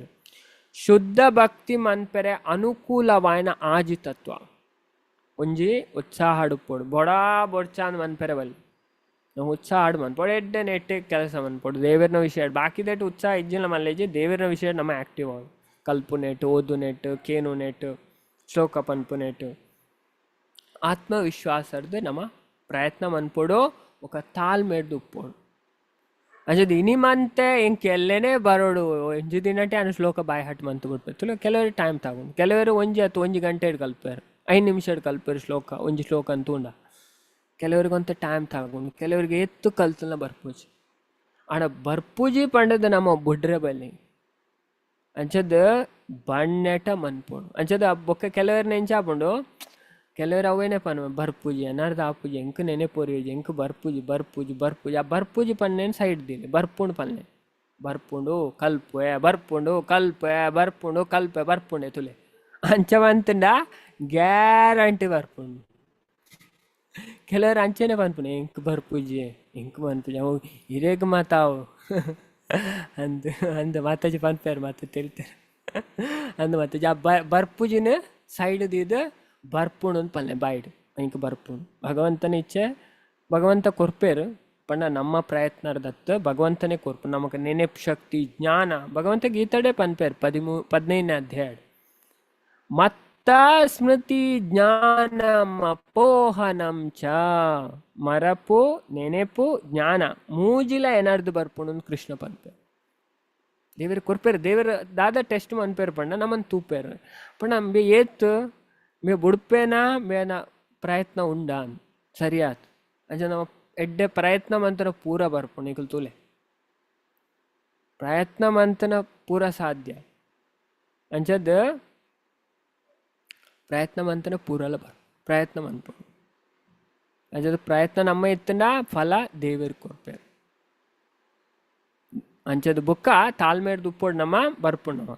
ಶುದ್ಧ ಭಕ್ತಿ ಮನ್ಪೆರೆ ಅನುಕೂಲವಾಯ್ನ ಆಜಿ ತತ್ವ ಒಂಜಿ ಉತ್ಸಾಹ ಡುಪ್ಪೋಡು ಬೊಡಾ ಬೊಡ್ಚಾನ್ ಮನ್ಪೆರೆ ಬಲ್ಲಿ ನಾವು ಉತ್ಸಾಹ ಆಡು ಮನ್ಪೋಡು ಎಡ್ಡೆ ನೆಟ್ಟೆ ಕೆಲಸ ಮನ್ಪೋಡು ದೇವರನ ವಿಷಯ ಬಾಕಿದೇಟು ಉತ್ಸಾಹ ಇಜ್ಜಿಲ್ಲ ಮಲ್ಲೇಜಿ ದೇವರನ ವಿಷಯ ನಮ್ಮ ಆ್ಯಕ್ಟಿವ್ ಆಡು ಕಲ್ಪು ನೆಟ್ಟು ಓದು ನೆಟ್ಟು ಕೇನು ನೆಟ್ಟು ಶ್ಲೋಕ ಪನ್ಪು ನೆಟ್ಟು ಆತ್ಮವಿಶ್ವಾಸದ ನಮ್ಮ ಪ್ರಯತ್ನ ಮನ್ಪೋಡು ఒక ತಾಳ್ಮೆಡ್ದು ಉಪ್ಪೋಡು ಅಂಚದು ಇನಿಮಂತೆ ಇಂಕೆ ಎಲ್ಲೇನೆ ಬರೋಡು ಎಂಜು ದಿನಟೆ ಅನ್ನು ಶ್ಲೋಕ ಬಾಯಿ ಹಟ್ಟು ಮಂತು ಬಿಡ್ಬೇಕು ಕೆಲವರು ಟೈಮ್ ತಗೊಂಡು ಕೆಲವರು ಒಂಜಿ ಗಂಟೆ ಕಲ್ಪೇರು 5 ನಿಮಿಷ ಕಲ್ಪೇರು ಶ್ಲೋಕ ಒಂಜಿ ಶ್ಲೋಕ ಅಂತೂಂಡ ಕೆಲವ್ರಿಗಂತ ಟೈಮ್ ತಗೊಂಡು ಕೆಲವ್ರಿಗೆ ಎತ್ತು ಕಲ್ತನ ಬರ್ಪೂಜಿ ಆಡ ಬರ್ಪೂಜಿ ಪಂಡದ ನಮ್ಮ ಬುಡ್ರೆ ಬಲ್ಲಿ ಅಂಚದ ಬಣ್ಣೆಟ ಮನ್ಪೋಡು ಅಂಚದ ಬೊಕ್ಕ ಕೆಲವ್ರನ್ನ ಎಂಚಾಪುಂಡು ಕೆಲವರು ಅವೇನೇ ಪನ್ವೆ ಬರ್ಪೂಜಿ ಅನಾರ್ದ ಆಪೂಜಿ ಎಂಕ್ ನೆನೆ ಪೋರಿಯೋಜಿ ಎಂಕ್ ಬರ್ಪೂಜಿ ಬರ್ಪೂಜಿ ಬರ್ಪೂಜಿ ಆ ಬರ್ಪೂಜಿ ಪನ್ನೇನು ಸೈಡ್ ದಿಲ್ಲಿ ಬರ್ಪುಂಡು ಪನ್ನೆ ಬರ್ಪುಂಡು ಕಲ್ಪೆ ಬರ್ಪುಂಡು ಕಲ್ಪೆ ಬರ್ಪುಂಡು ಕಲ್ಪೆ ಬರ್ಪುಂಡೆ ತುಲೆ ಅಂಚವಂತಂಡ ಗ್ಯಾರಂಟಿ ಬರ್ಪುಂಡು ಕೆಲವರು ಅಂಚೆನೆ ಪನ್ಪುಣೆ ಎಂಕ್ ಬರ್ಪೂಜಿ ಎಂಕ್ ಪನ್ಪೂಜಿ ಅವು ಹಿರೇಗ ಮಾತಾವು ಅಂದ ಮಾತಾಜಿ ಪನ್ಪೇರು ಮಾತು ತಿಳ್ತಾರೆ ಅಂದ ಮಾತಾಜಿ ಆ ಬರ್ಪೂಜಿನ ಸೈಡ್ ದಿದ್ದು ಬರ್ಪುಣು ಅಂತ ಪಲ್ಲೆ ಬಾಯ್ಡು ಇಂಕ ಬರ್ಪುಣು ಭಗವಂತನ ಇಚ್ಛೆ ಭಗವಂತ ಕೊರ್ಪೇರು ಪಂಡ ನಮ್ಮ ಪ್ರಯತ್ನ ದತ್ತು ಭಗವಂತನೇ ಕೊರ್ಪು ನಮಗೆ ನೆನಪು ಶಕ್ತಿ ಜ್ಞಾನ ಭಗವಂತ ಗೀತಡೆ ಪನ್ಪೇರು 15ನೇ ಅಧ್ಯಾಯ ಮತ್ತ ಸ್ಮೃತಿ ಜ್ಞಾನಂ ಅಪೋಹನಂ ಚ. ಮರಪು ನೆನೆಪು ಜ್ಞಾನ ಮೂಜಿಲ ಎನರ್ದು ಬರ್ಪುಂಡು ಕೃಷ್ಣ ಪನ್ಪೆ. ದೇವರ ಕೊರ್ಪೇರು ದೇವರ ದಾದ ಟೆಸ್ಟ್ ಮನ್ಪೇರು ಪಂಡ ನಮ್ಮನ್ನು ತೂಪೇರು ಪಂಡ ಬೇ ಏತ್ ಮೇ ಬುಡ್ಪೇನಾ ಬೇನ ಪ್ರಯತ್ನ ಉಂಡಾ ಸರಿಯಾತ್ ಅಂಚ ನಮ್ಮ ಎಡ್ಡೆ ಪ್ರಯತ್ನ ಮಂತನ ಪೂರ ಬರ್ಪುಂಡು ಈಗಲ್ ತೂಲೆ ಪ್ರಯತ್ನ ಮಂತನ ಪೂರ ಸಾಧ್ಯ ಅಂಚದ ಪ್ರಯತ್ನ ಮಂತನ ಪೂರಲ ಪ್ರಯತ್ನ ಮನ್ಪುಂಡು ಅಂಚದ ಪ್ರಯತ್ನ ನಮ್ಮ ಎತ್ತಂಡ ಫಲ ದೇವರು ಕೊರ್ಪೇರು ಅಂಚದ ಬೊಕ್ಕ ತಾಳ್ಮೇಡ್ ದುಪ್ಪೋಡು ನಮ್ಮ ಬರ್ಪುಂಡು ನಮ್ಮ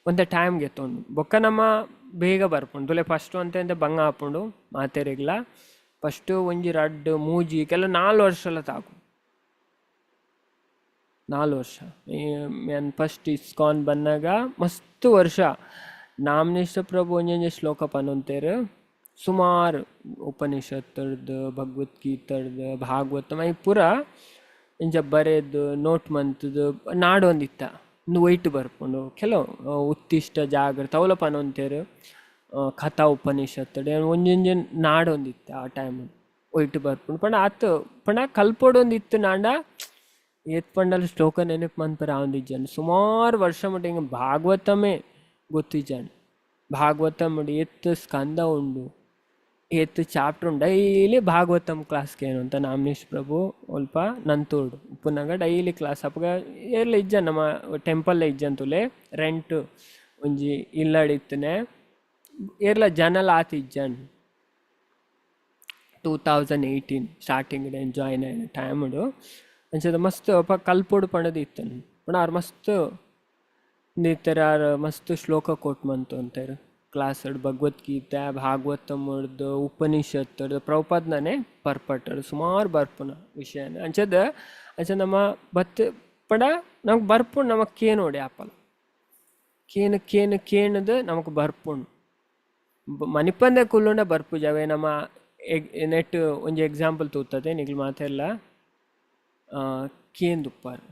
ಒಂದೇ ಟೈಮ್ಗೆ ಎತ್ತೊಂಡು ಬೊಕ್ಕ ನಮ್ಮ ಬೇಗ ಬರ್ಪುಂಡು ತುಲೆ ಫಸ್ಟು ಅಂತ ಬಂಗ ಹಾಪುಂಡು ಮಾತೆರೆಗ್ಲ ಫಸ್ಟು ಒಂಜಿ ರಡ್ಡು ಮೂಜಿ ಕೆಲ 4 ವರ್ಷಲ ತಾಕು 4 ವರ್ಷ ನಾನು ಫಸ್ಟ್ ಇಸ್ಕಾನ್ ಬನ್ನಾಗ ಮಸ್ತ್ ವರ್ಷ ನಾಮನಿಷ್ಠ ಪ್ರಭು ಒಂಜೊಂಜೆ ಶ್ಲೋಕ ಪನೊಂತೇರು ಸುಮಾರು ಉಪನಿಷತ್ತರ್ದು ಭಗವದ್ಗೀತರ್ದು ಭಾಗವತ ಮೈ ಪೂರ ಇಂಚ ಬರೆದು ನೋಟ್ ಮಂತದ್ದು ನಾಡೊಂದಿತ್ತ ಒಂದು ವೈಟ್ ಬರ್ಪುಂಡು ಕೆಲವು ಉತ್ತಿಷ್ಟ ಜಾಗ್ರತ ಅವಲ ಪನೊಂತೇರು ಕಥಾ ಉಪನಿಷತ್ತಡೆ ಒಂಜೊಂಜೆ ನಾಡೊಂದಿತ್ತ ಆ ಟೈಮ್ ವೈಟ್ ಬರ್ಪುಂಡು ಪಂಡ ಆತು ಪಂಡ ಕಲ್ಪೊಡೊಂದಿತ್ತು ನಾಂಡ ಏತ್ ಪಂಡಲ್ ಶ್ಲೋಕ ನೆನಪು ಮನ್ಪರ ಆವಂದಿಜ್ಜಾನು ಸುಮಾರು ವರ್ಷ ಮಟ್ಟ ಹಿಂಗೆ ಭಾಗವತಮೇ ಗೊತ್ತಿಜ್ಜಾನು ಭಾಗವತಮ್ ಏತ್ ಸ್ಕಂದ ಉಂಡು ಏತ್ ಚಾಪ್ಟರ್ ಉಂಡು ಡೈಲಿ ಭಾಗವತಮ್ ಕ್ಲಾಸ್ಗೆ ಏನು ಅಂತ ನಾಮನೀಶ್ ಪ್ರಭು ಅಲ್ಪ ನಂತೋಡು ಉಪ್ಪುನಾಗ ಡೈಲಿ ಕ್ಲಾಸ್ ಅಪ್ಪಗ ಎಲ್ಲ ಇಜ್ಜನ್ ನಮ್ಮ ಟೆಂಪಲ್ ಇಜ್ಜಂತುಲೆ ರೆಂಟ್ ಒಂಜಿ ಇಲ್ಲಡಿತ್ತನೆ ಏರ್ಲ ಜನಲ ಆತ ಇಜ್ಜನ್ 2018 ಸ್ಟಾರ್ಟಿಂಗ್ ಜಾಯ್ನ್ ಆಯ್ನ ಟೈಮ್ಡು ಅಂಚದ ಮಸ್ತ್ ಅಪ್ಪ ಕಲ್ಪೋಡು ಪಣದು ಇತ್ತನು ಪಣ ಅವ್ರು ಮಸ್ತ್ ನಿತ್ತರ ಮಸ್ತ್ ಶ್ಲೋಕ ಕೊಟ್ಟು ಮಂತು ಅಂತಾರೆ ಕ್ಲಾಸ್ ಭಗವದ್ಗೀತೆ ಭಾಗವತಮ್ದು ಉಪನಿಷತ್ತರ್ದು ಪ್ರಭುಪಾದನೇ ಪರ್ಪಟ್ಟರು ಸುಮಾರು ಬರ್ಪುನ ವಿಷಯನ ಅಂಚದ ನಮ್ಮ ಬತ್ ಪಡ ನಮ್ಗೆ ಬರ್ಪುಂಡು ನಮಗೆ ಕೇನೋಡಿ ಆಪಲ್ ಕೇನದು ನಮಗೆ ಬರ್ಪುಂಡು ಮನಿಪಂದೆ ಕುಲ್ಲುಂಡ ಬರ್ಪು ಜಾವೆ ನಮ್ಮ ನೆಟ್ ಒಂಜಿ ಎಕ್ಸಾಂಪಲ್ ತೂತದೆ ನಿಗ್ಲು ಮಾತೆಲ್ಲ ಕೇನ್ ದುಪ್ಪಾರು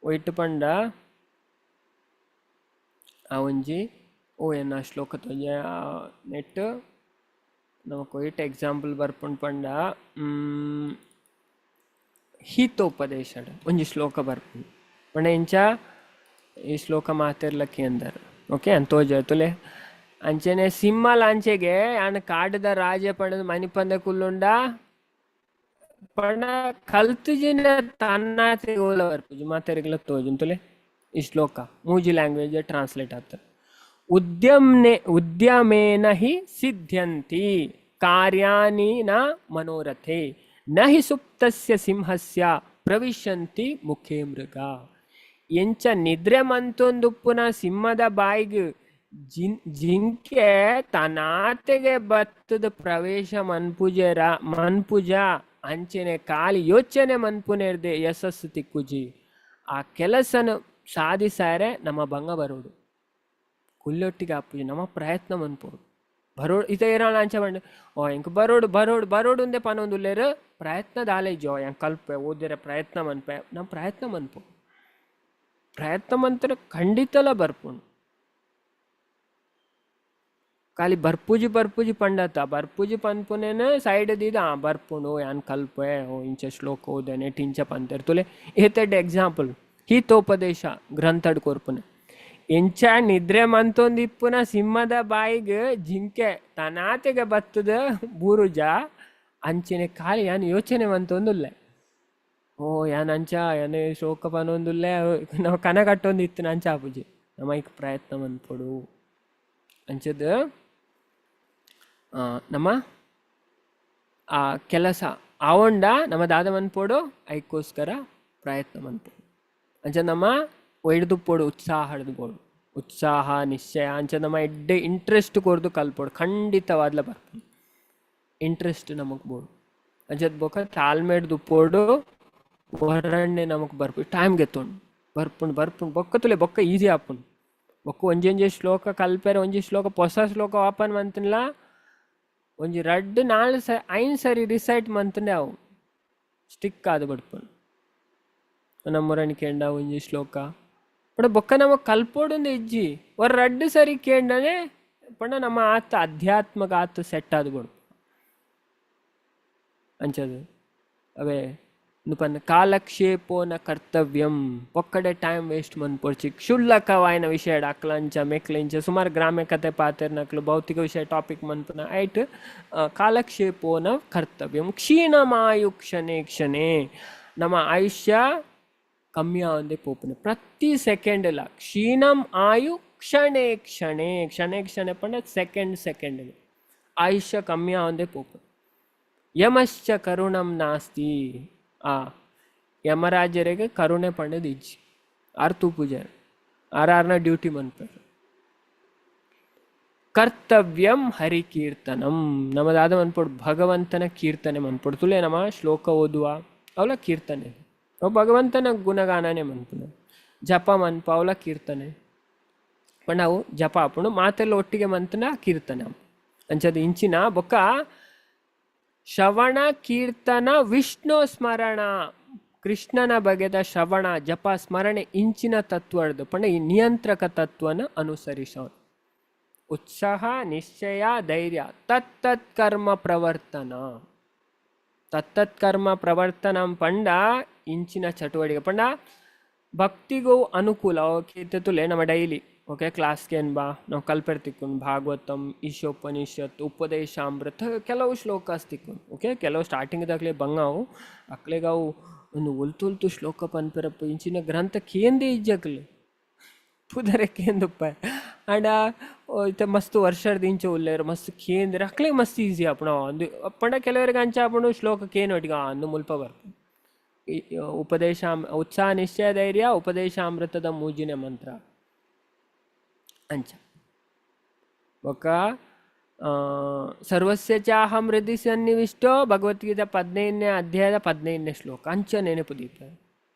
ಒಯ್ಟು ಪಂಡ ಆ ಒಂಜಿ ಎನ್ನ ಶ್ಲೋಕ ತೋಜೆ ನೆಟ್ ನಮಕ್ ಒಯ್ಟ್ ಎಕ್ಸಾಂಪಲ್ ಬರ್ಪುಂಡು ಪಂಡ ಹಿತೋಪದೇಶ ಒಂಜಿ ಶ್ಲೋಕ ಬರ್ಪುಂಡು ಪಂಡ ಇಂಚ ಈ ಶ್ಲೋಕ ಮಾತೆರ್ಲಕ್ಕೆ ಅಂದರು ಓಕೆ ಅಂತ ತೋಜ ತುಲೆ ಅಂಚನೆ ಸಿಂಹಲ ಅಂಚೆಗೆ ಆನ ಕಾಡದ ರಾಜ ಪಂಡದ ಮನಿಪಂದ ಕುಲ್ಲುಂಡ ಪಂಡ ಕಲ್ತುಜಿನ ತನ್ನಾತೆ ಓಲ ಬರ್ಪುಜು ಮಾತೆರೆಗ್ಲ ತೋಜು ತುಲೆ ಈ ಶ್ಲೋಕ ಮೂಜಿ ಲ್ಯಾಂಗ್ವೇಜ್ ಟ್ರಾನ್ಸ್ಲೇಟ್ ಆಗ್ತದೆ. ಉದ್ಯಮೇನ ಹಿ ಸಿದ್ಧ್ಯಂತಿ ಕಾರ್ಯಾಣಿ ನ ಮನೋರಥೆ ನ ಹಿ ಸುಪ್ತಸ್ಯ ಸಿಂಹಸ್ಯ ಪ್ರವಿಶಂತಿ ಮುಖೇ ಮೃಗ. ಎಂಚ ನಿದ್ರೆ ಮಂತೊಂದುಪ್ಪುನ ಸಿಂಹದ ಬಾಯಿಗೆ ಜಿಂಕೆ ತನಾತೆಗೆ ಬತ್ತದ ಪ್ರವೇಶ ಮನ್ಪುಜ ಅಂಚೆನೆ ಕಾಲಿ ಯೋಚನೆ ಮನ್ಪುನೆರ್ದೆ ಯಶಸ್ಸು ತಿಕ್ಕುಜಿ. ಆ ಕೆಲಸನ ಸಾಧಿಸಾರೆ ನಮ್ಮ ಭಂಗ ಬರೋಡು ಕುಲ್ಲೊಟ್ಟಿಗೆ ಆಪುಜಿ ನಮ್ಮ ಪ್ರಯತ್ನ ಮನ್ಪೋಡು ಬರೋಡು ಇತ ಇರೋಣ ಅಂಚ ಬಂಡು ಎಂಕ್ ಬರೋಡು ಅಂದೆ ಪನೊಂದುಲ್ಲೇರು ಪ್ರಯತ್ನ ದಾಲೇಜೋ ಎಂಕ್ ಕಲ್ಪೆ ಓದಿರ ಪ್ರಯತ್ನ ಮನ್ಪೆ ನಮ್ಮ ಪ್ರಯತ್ನ ಮನ್ಪು ಪ್ರಯತ್ನ ಮಂತ್ರ ಖಂಡಿತಲ ಬರ್ಪುಂಡು ಖಾಲಿ ಬರ್ಪೂಜಿ ಪಂಡತ ಬರ್ಪೂಜಿ ಪನ್ಪುನೇನ ಸೈಡ್ ದೀದ ಬರ್ಪುಂಡು ಯಾನ್ ಕಲ್ಪೆ ಇಂಚ ಶ್ಲೋಕ ಓದೇನೆ ಟಿಂಚ ಪಂತೇರ್ ತುಲೆ ಏತೆಡ್ ಎಕ್ಸಾಂಪಲ್ ಹಿತೋಪದೇಶ ಗ್ರಂಥಡ್ ಕೊರ್ಪುನೆ ಎಂಚ ನಿದ್ರೆ ಮಂತೊಂದಿಪ್ಪುನ ಸಿಂಹದ ಬಾಯಿಗೆ ಜಿಂಕೆ ತನಾತೆಗೆ ಬತ್ತದ ಬೂರುಜ ಅಂಚೆನೆ ಖಾಲಿ ಯಾನ್ ಯೋಚನೆ ಮಂತೊಂದುಲ್ಲೆ ಯಾನ್ ಅಂಚ ಯಾನ್ ಶ್ಲೋಕ ಪನೊಂದುಲ್ಲೆ ನಾವು ಕನಗಟ್ಟೊಂದಿತ್ತು ಅಂಚ ಆಪುಜಿ ನಮೈಕ್ ಪ್ರಯತ್ನ ಮನ್ಪೊಡು ಅಂಚದ ನಮ್ಮ ಆ ಕೆಲಸ ಆವೊಂಡ ನಮ್ಮ ದಾದ ಮನ್ಪೋಡು ಐಕೋಸ್ಕರ ಪ್ರಯತ್ನ ಮನ್ಪೋಡು ಅಂಚ ನಮ್ಮ ಒಯ್ದುಪ್ಪೋಡು ಉತ್ಸಾಹ ನಿಶ್ಚಯ ಅಂಚ ನಮ್ಮ ಎಡ್ಡೆ ಇಂಟ್ರೆಸ್ಟ್ ಕೊರ್ದು ಕಲ್ಪೋಡು ಖಂಡಿತವಾದ್ಲ ಬರ್ಪುಂಡು ಇಂಟ್ರೆಸ್ಟ್ ನಮಗ್ ಬೋಡು ಅಂಚದ ಬೊಕ ತಾಳ್ಮೇಡ್ ದುಪ್ಪೋಡು ಹೊರಣ್ಣೆ ನಮಗ್ ಬರ್ಪು ಟೈಮ್ ಗೆತ್ತೊಂಡು ಬರ್ಪುಂಡು ಬೊಕ್ಕ ತುಲೆ ಬೊಕ್ಕ ಈಸಿ ಆಪುಂಡು ಬೊಕ್ಕ ಒಂಜೊಂಜಿ ಶ್ಲೋಕ ಕಲ್ಪೆರೆ ಒಂಜಿ ಶ್ಲೋಕ ಹೊಸ ಶ್ಲೋಕ ಓಪನ್ ಮಂತನ್ಲ ಒಂಜಿ 2-4 ಸರಿ ರಿಸೈಟ್ ಮಂತಂಡೆ ಅವು ಸ್ಟಿಕ್ ಆದ ಬಡ್ಪುಂಡು ನಮ್ಮೂರನಿ ಕೇಂಡ ಒಂಜಿ ಶ್ಲೋಕ ಬಟ್ ಬೊಕ್ಕ ನಮಗ್ ಕಲ್ಪೋಡೊಂದು ಇಜ್ಜಿ 2 ಸರಿ ಕೇಂಡನೆ पण ನಮ್ಮ ಆತ ಅಧ್ಯಾತ್ಮಕ ಆತ ಸೆಟ್ ಆದ್ಬಿಡು ಅಂಚದು ಅವೇ ನುಪನ್ ಕಾಲಕ್ಷೇಪೋನ ಕರ್ತವ್ಯಂ ಒಕ್ಕಡೆ ಟೈಮ್ ವೇಸ್ಟ್ ಮನ್ಪೊಡ್ಚಿ ಕ್ಷುಲ್ಲಕವಾಯಿನ ವಿಷಯ ಅಕ್ಲಂಚ ಮೆಕ್ಲೆಂಚ ಸುಮಾರು ಗ್ರಾಮ್ಯ ಕತೆ ಪಾತೆರ್ನಕ್ಲು ಭೌತಿಕ ವಿಷಯ ಟಾಪಿಕ್ ಮನ್ಪುನ ಐಟ್ ಕಾಲಕ್ಷೇಪೋನ ಕರ್ತವ್ಯಂ ಕ್ಷೀಣಮಾಯು ಕ್ಷಣೆ ಕ್ಷಣೆ ನಮ್ಮ ಆಯುಷ್ಯ ಕಮ್ಮಿ ಆವಂದೆ ಪೋಪುನೆ ಪ್ರತಿ ಸೆಕೆಂಡ್ ಇಲ್ಲ ಕ್ಷೀಣಂ ಆಯು ಕ್ಷಣೆ ಕ್ಷಣೆ ಕ್ಷಣೆ ಕ್ಷಣೆ ಪಂಡ ಸೆಕೆಂಡ್ ಸೆಕೆಂಡ್ ಆಯುಷ್ಯ ಕಮ್ಮಿ ಆವಂದೆ ಪೋಪುನೆ ಯಮಶ್ಚ ಕರುಣಂ ನಾಸ್ತಿ ಆ ಯಮರಾಜರಿಗೆ ಕರುಣೆ ಪಂಡದ ಇಜ್ಜಿ ಆರ್ತು ಪೂಜೆ ಆರ್ನ ಡ್ಯೂಟಿ ಮನ್ಪರು ಕರ್ತವ್ಯಂ ಹರಿಕೀರ್ತನಂ ನಮ್ಮದಾದ ಮನ್ಪೊಡು ಭಗವಂತನ ಕೀರ್ತನೆ ಮನ್ಪೊಡು ತುಲೆ ನಮ್ಮ ಶ್ಲೋಕ ಓದುವ ಅವಳ ಕೀರ್ತನೆ ಅವು ಭಗವಂತನ ಗುಣಗಾನನೇ ಮನ್ಪುನ ಜಪ ಮನ್ಪ ಅವಳ ಕೀರ್ತನೆ ಪಂಡ ಅವು ಜಪ ಆಪುಂಡು ಮಾತೆಲ್ಲ ಒಟ್ಟಿಗೆ ಮಂತನ ಕೀರ್ತನೆ ಅಂಚದು ಇಂಚಿನ ಬೊಕ್ಕ ಶ್ರವಣ ಕೀರ್ತನ ವಿಷ್ಣು ಸ್ಮರಣ ಕೃಷ್ಣನ ಬಗೆದ ಶ್ರವಣ ಜಪ ಸ್ಮರಣೆ ಇಂಚಿನ ತತ್ವದ್ದು ಪಂಡ ಈ ನಿಯಂತ್ರಕ ತತ್ವನ ಅನುಸರಿಸೋಣ ಉತ್ಸಾಹ ನಿಶ್ಚಯ ಧೈರ್ಯ ತತ್ತತ್ ಕರ್ಮ ಪ್ರವರ್ತನ ತತ್ತತ್ ಕರ್ಮ ಪ್ರವರ್ತನ ಪಂಡ ಇಂಚಿನ ಚಟುವಟಿಕೆ ಪಂಡ ಭಕ್ತಿಗೂ ಅನುಕೂಲ ಓಕೆ ತುಲೆ ನಮ್ಮ ಡೈಲಿ ಓಕೆ ಕ್ಲಾಸ್ಗೆ ಏನು ಬಾ ನಾವು ಕಲ್ಪೆರ್ತಿಕ್ಕೊಂಡು ಭಾಗವತಂ ಈಶೋಪನಿಷತ್ ಉಪದೇಶಾಮೃತ ಕೆಲವು ಶ್ಲೋಕಾಸ್ ತಿಕ್ಕೊಂಡು ಓಕೆ ಕೆಲವು ಸ್ಟಾರ್ಟಿಂಗ್ದಾಗಲೇ ಬಂಗಾವು ಅಕ್ಲೆಗಾವು ಒಂದು ಒಲ್ತು ಶ್ಲೋಕ ಪನ್ಪೆರಪ್ಪ ಇಂಚಿನ ಗ್ರಂಥ ಕೇಂದೇ ಇಜ್ಜಕ್ಲೆ ಪುದರೆ ಕೇಂದಪ್ಪ ಆಂಡ ಇತ್ತೆ ಮಸ್ತ್ ವರ್ಷದ ಇಂಚೆ ಉಲ್ಲೇರು ಮಸ್ತ್ ಕೇಂದ್ರ ಅಕ್ಲೆ ಮಸ್ತ್ ಈಸಿ ಆಪಣ ಒಂದು ಪಂಡ ಕೆಲವರಿಗೆ ಅಂಚ ಆಪಣು ಶ್ಲೋಕ ಕೇನೊಟ್ಟಿಗೆ ಅಂದು ಮುಲ್ಪ ಬರ್ತದೆ ಉತ್ಸಾಹ ನಿಶ್ಚಯ ಧೈರ್ಯ ಉಪದೇಶಾಮೃತದ ಮೂಜಿನ ಮಂತ್ರ ಅಂಚ ఒక ಸರ್ವಸ್ಯ ಚಾಹಂ ಹೃದಯ ಸನ್ನಿವಿಷ್ಟೋ ಭಗವದ್ಗೀತೆ 15ನೇ ಅಧ್ಯಾಯದ 15ನೇ ಶ್ಲೋಕ ಅಂಚ ನೆನಪು ದೀಪ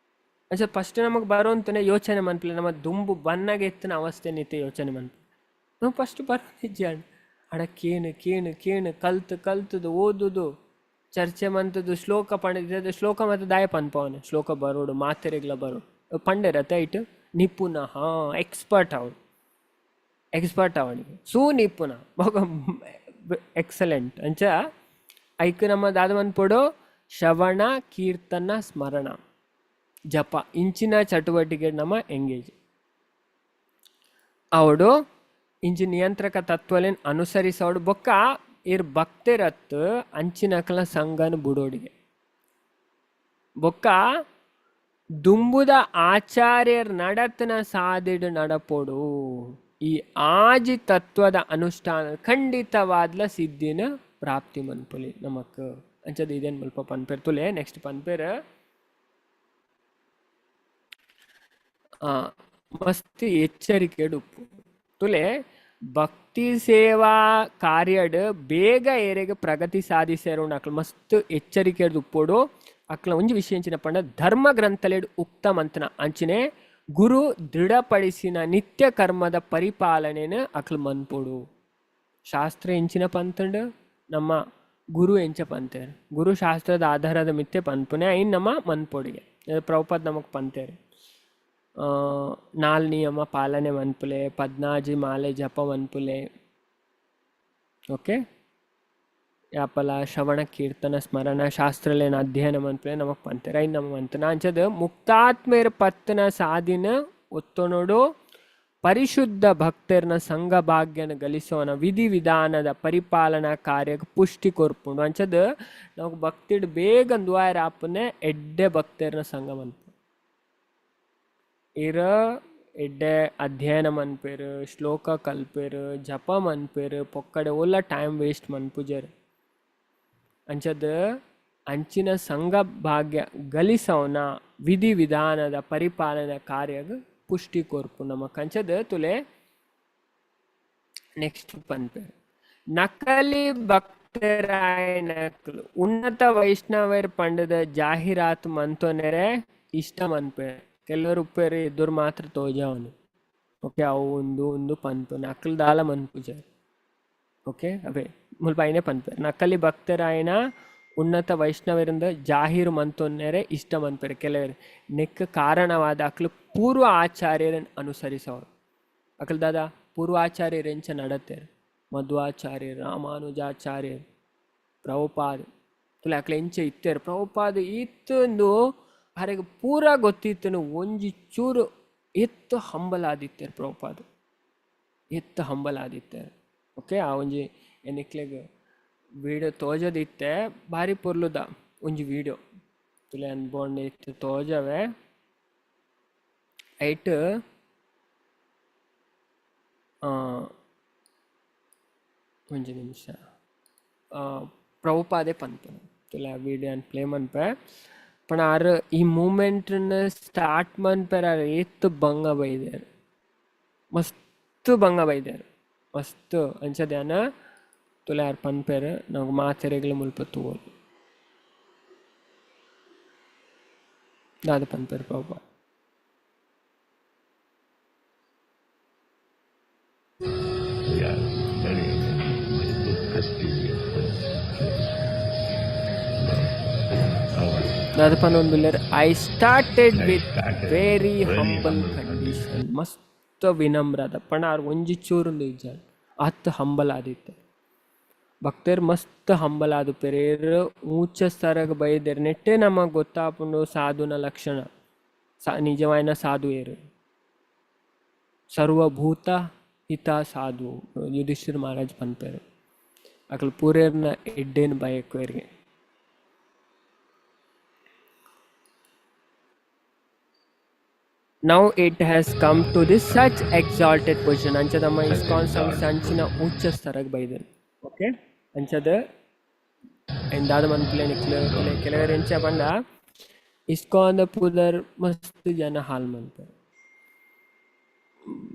ಅಂಚ ಫಸ್ಟ್ ನಮಗೆ ಬರೋಂತನೇ ಯೋಚನೆ ಮನ್ಪಲೆ ನಮ್ಮ ದುಂಬು ಬನ್ನಾಗ ಎತ್ತಿನ ಅವಸ್ಥೆ ನಿತ್ಯ ಯೋಚನೆ ಮನ್ಪಲೆ ನಾವು ಫಸ್ಟ್ ಬರೋದಿಜ್ಜ ಅಡ ಕೇಣು ಕಲ್ತದು ಓದುದು ಚರ್ಚೆ ಮಂತದ್ದು ಶ್ಲೋಕ ಪಂಡಿತ ಶ್ಲೋಕ ಮತ್ತು ದಾಯ ಪನ್ಪವನೆ ಶ್ಲೋಕ ಬರೋಡು ಮಾತೆರೆಗ್ಲ ಬರೋಡು ಪಂಡೆರತ ಇಟ್ಟು ನಿಪುಣ ಎಕ್ಸ್ಪರ್ಟ್ ಅವಳು ಎಕ್ಸ್ಪರ್ಟ್ ಅವನಿಗೆ ಸುನಿಪುಣ ಎಕ್ಸಲೆಂಟ್ ಅಂಚ ಐಕ್ ನಮ್ಮ ದಾದವನ್ ಪೊಡೋ ಶ್ರವಣ ಕೀರ್ತನ ಸ್ಮರಣ ಜಪ ಇಂಚಿನ ಚಟುವಟಿಕೆ ನಮ್ಮ ಎಂಗೇಜ್ ಅವಡು ಇಂಚಿ ನಿಯಂತ್ರಕ ತತ್ವಲೇನ್ ಅನುಸರಿಸೋಡು ಬೊಕ್ಕ ಇರ್ ಭಕ್ತಿರತ್ ಅಂಚಿನಕಲ ಸಂಗನ ಬುಡೋಡಿಗೆ ಬೊಕ್ಕ ದುಂಬುದ ಆಚಾರ್ಯರ್ ನಡತನ ಸಾದಿಡು ನಡಪೋಡು ಈ ಆಜಿ ತತ್ವದ ಅನುಷ್ಠಾನ ಖಂಡಿತವಾದ್ಲ ಸಿದ್ಧಿನ ಪ್ರಾಪ್ತಿ ಮನ್ಪುಲಿ ನಮಕ್ ಅಂಚದ ಇದೇನು ಮಲ್ಪ ಪನ್ಪೇರ್ ತುಲೆ ನೆಕ್ಸ್ಟ್ ಪನ್ಪೇರ್ ಮಸ್ತ್ ಎಚ್ಚರಿಕೆ ಉಪ್ಪು ತುಲೆ ಭಕ್ತಿ ಸೇವಾ ಕಾರ್ಯಡ್ ಬೇಗ ಏರೆಗೆ ಪ್ರಗತಿ ಸಾಧಿಸ್ಯಾರ ಅಕ್ಲ ಮಸ್ತ್ ಎಚ್ಚರಿಕೆ ಉಪ್ಪೋಡು ಅಕ್ಲ ಒಂಜಿ ವಿಷಯ ಪಂಡ ಧರ್ಮ ಗ್ರಂಥಲೇಡು ಉಕ್ತ ಮಂತನ ಅಂಚಿನೇ ಗುರು ದೃಢಪಡಿಸಿನ ನಿತ್ಯ ಕರ್ಮದ ಪರಿಪಾಲನೆನ ಅಕ್ಲು ಮನ್ಪೋಡು ಶಾಸ್ತ್ರ ಎಂಚಿನ ಪಂತಂಡು ನಮ್ಮ ಗುರು ಎಂಚ ಪಂತೇರು ಗುರು ಶಾಸ್ತ್ರದ ಆಧಾರದ ಮಿಥ್ಯೆ ಪನ್ಪುನೆ ಐನ್ ನಮ್ಮ ಮನ್ಪೋಡಿಗೆ ಪ್ರಭುಪಾದ್ ನಮಗೆ ಪಂತೇರು 4 ನಿಯಮ ಪಾಲನೆ ಮನ್ಪುಲೆ 14 ಮಾಲೆ ಜಪ ಮನ್ಪುಲೆ ಓಕೆ ಯಾಪಲ ಶ್ರವಣ ಕೀರ್ತನ ಸ್ಮರಣ ಶಾಸ್ತ್ರಲೇನ ಅಧ್ಯಯನ ಮನ್ಪುಲೆ ನಮಕ್ ಪಂತೇರ ಐನ್ ನಮ್ಮ ಮಂತನ ಅಂಚದ ಮುಕ್ತಾತ್ಮೇರ ಪತ್ತನ ಸಾಧಿನ ಒತ್ತೊನೋಡು ಪರಿಶುದ್ಧ ಭಕ್ತರ್ನ ಸಂಘ ಭಾಗ್ಯನ ಗಳಿಸೋನ ವಿಧಿ ವಿಧಾನದ ಪರಿಪಾಲನಾ ಕಾರ್ಯಕ್ಕೆ ಪುಷ್ಟಿ ಕೊರ್ಪುಂಡು ಅಂಚದ ನಾವು ಭಕ್ತಿಡ್ ಬೇಗ ದ್ವಾರ ಆಪನೆ ಎಡ್ಡೆ ಭಕ್ತರ್ನ ಸಂಘ ಮನ್ಪು ಇರ ಎಡ್ಡೆ ಅಧ್ಯಯನ ಮನ್ಪೇರು ಶ್ಲೋಕ ಕಲ್ಪೇರು ಜಪ ಮನ್ಪೇರು ಪೊಕ್ಕಡೆ ಓಲ್ಲ ಟೈಮ್ ವೇಸ್ಟ್ ಮನ್ಪುಜರ್ ಅಂಚದ ಅಂಚಿನ ಸಂಘ ಭಾಗ್ಯ ಗಳಿಸೋನ ವಿಧಿ ವಿಧಾನದ ಪರಿಪಾಲನಾ ಕಾರ್ಯಗ ಪುಷ್ಟಿ ಕೊರ್ಪು ನಮ್ಮ ಕಂಚದ ತುಲೆ ನೆಕ್ಸ್ಟ್ ಪನ್ಪೇರು ನಕಲಿ ಭಕ್ತರಾಯನಕ್ಲು ಉನ್ನತ ವೈಷ್ಣವರ್ ಪಂಡದ ಜಾಹೀರಾತು ಮಂತೋನೆರೆ ಇಷ್ಟ ಮನ್ಪೇರು ಕೆಲವರು ಉಪ್ಪೇರು ಎದುರು ಮಾತ್ರ ತೋಜಾವನು ಓಕೆ ಅವು ಒಂದು ಪನ್ಪು ನಕಲ್ ದಾಲ ಮನ್ಪುಜರ್ ಓಕೆ ಅವೇ ಮುಲ್ಪ ಐನೇ ಪನ್ಪೇರು ನಕಲಿ ಭಕ್ತರಾಯನ ಉನ್ನತ ವೈಷ್ಣವರಿಂದ ಜಾಹೀರು ಮಂತೊನ್ನೆರೆ ಇಷ್ಟ ಮನ್ಪೇರು ಕೆಲವರು ನೆಕ್ ಕಾರಣವಾದ ಅಕ್ಲು ಪೂರ್ವ ಆಚಾರ್ಯರನ್ನು ಅನುಸರಿಸೋರು ಅಕ್ಲು ದಾದ ಪೂರ್ವಾಚಾರ್ಯರೆಂಚ ನಡತೇರು मध्वाचार्य रामानुजाचार्य प्रभुपाद तुला ಅಕ್ಲೆ ಎಂಚೆ ಇತ್ತೇರು ಪ್ರಭುಪಾದ ಇತ್ತಂದು ಅರೆಗೆ ಪೂರಾ ಗೊತ್ತಿತ್ತನು ಒಂಜಿ ಚೂರು ಎತ್ತು ಹಂಬಲಾದಿತ್ತೇರು ಪ್ರಭುಪಾದ ಎತ್ತು ಹಂಬಲಾದಿತ್ತೇರು ಓಕೆ ಆ ಒಂಜಿ ಎನ್ನಿಕ್ಲೆಗೆ ವೀಡಿಯೋ ತೋಜದಿತ್ತೆ ಭಾರಿ ಪೊರ್ಲುದ ಒಂಜಿ ವೀಡಿಯೋ ತುಲೆ ಅನ್ಬೋಂಡು ಇತ್ತು ತೋಜವೆ ಐಟ್ ಒಂಜಿ ನಿಮಿಷ प्रभुपादे पनपन तुला वीडियो प्ले मनपे पण आर ई मूमेंट स्टार्ट मनपेर आर एत बंग बैदेर मस्त बंग बैदेर मस्त अंच ध्यान तुला यार पनपेर नमक मातेरेगल मुल्प तूवल दाद पनपेर Prabhupada I started with very humble condition. मस्त विनम्र अದ पण आर ಒಂಜಿ ಚೂರುಂದು ಇಜ್ಜ ಅತ್ತ ಹಂಬಲ್ ಆದಿತ್ತೆ ಭಕ್ತರು ಮಸ್ತ್ ಹಂಬಲ್ ಆದು ಪೆರೇರ್ ಊಂಚ ಸ್ತರಗ ಬೈದೇರ್ ನೆಟ್ಟೆ ನಮಗೆ ಗೊತ್ತಾಪುಂಡು ಸಾಧುನ ಲಕ್ಷಣ ನಿಜವಾಯಿನ ಸಾಧು ಏರು ಸರ್ವಭೂತ ಹಿತ ಸಾಧು Yudhishthira Maharaj ಪನ್ಪೇರು Akal ಪೂರೇರ್ನ ಎಡ್ಡೇನು ಬಯಕು ಏರಿಗೆ Now it has come to this such exalted position. Ancha ನಮ್ಮ ISKCON ಸಂಸ್ಥಾಂಚಿನ ಉಚ್ಚ ಸ್ತರಕ್ಕೆ ಬೈದರು ಓಕೆ ಅಂಚದ ಎಂದಾದ ಮನ್ಪಲೆ ಕೆಲವರು ಎಂಚ ಬಂದ ISKCON ಪುದರ್ ಮಸ್ತ್ ಜನ ಹಾಲ್ ಮನ್ಪರು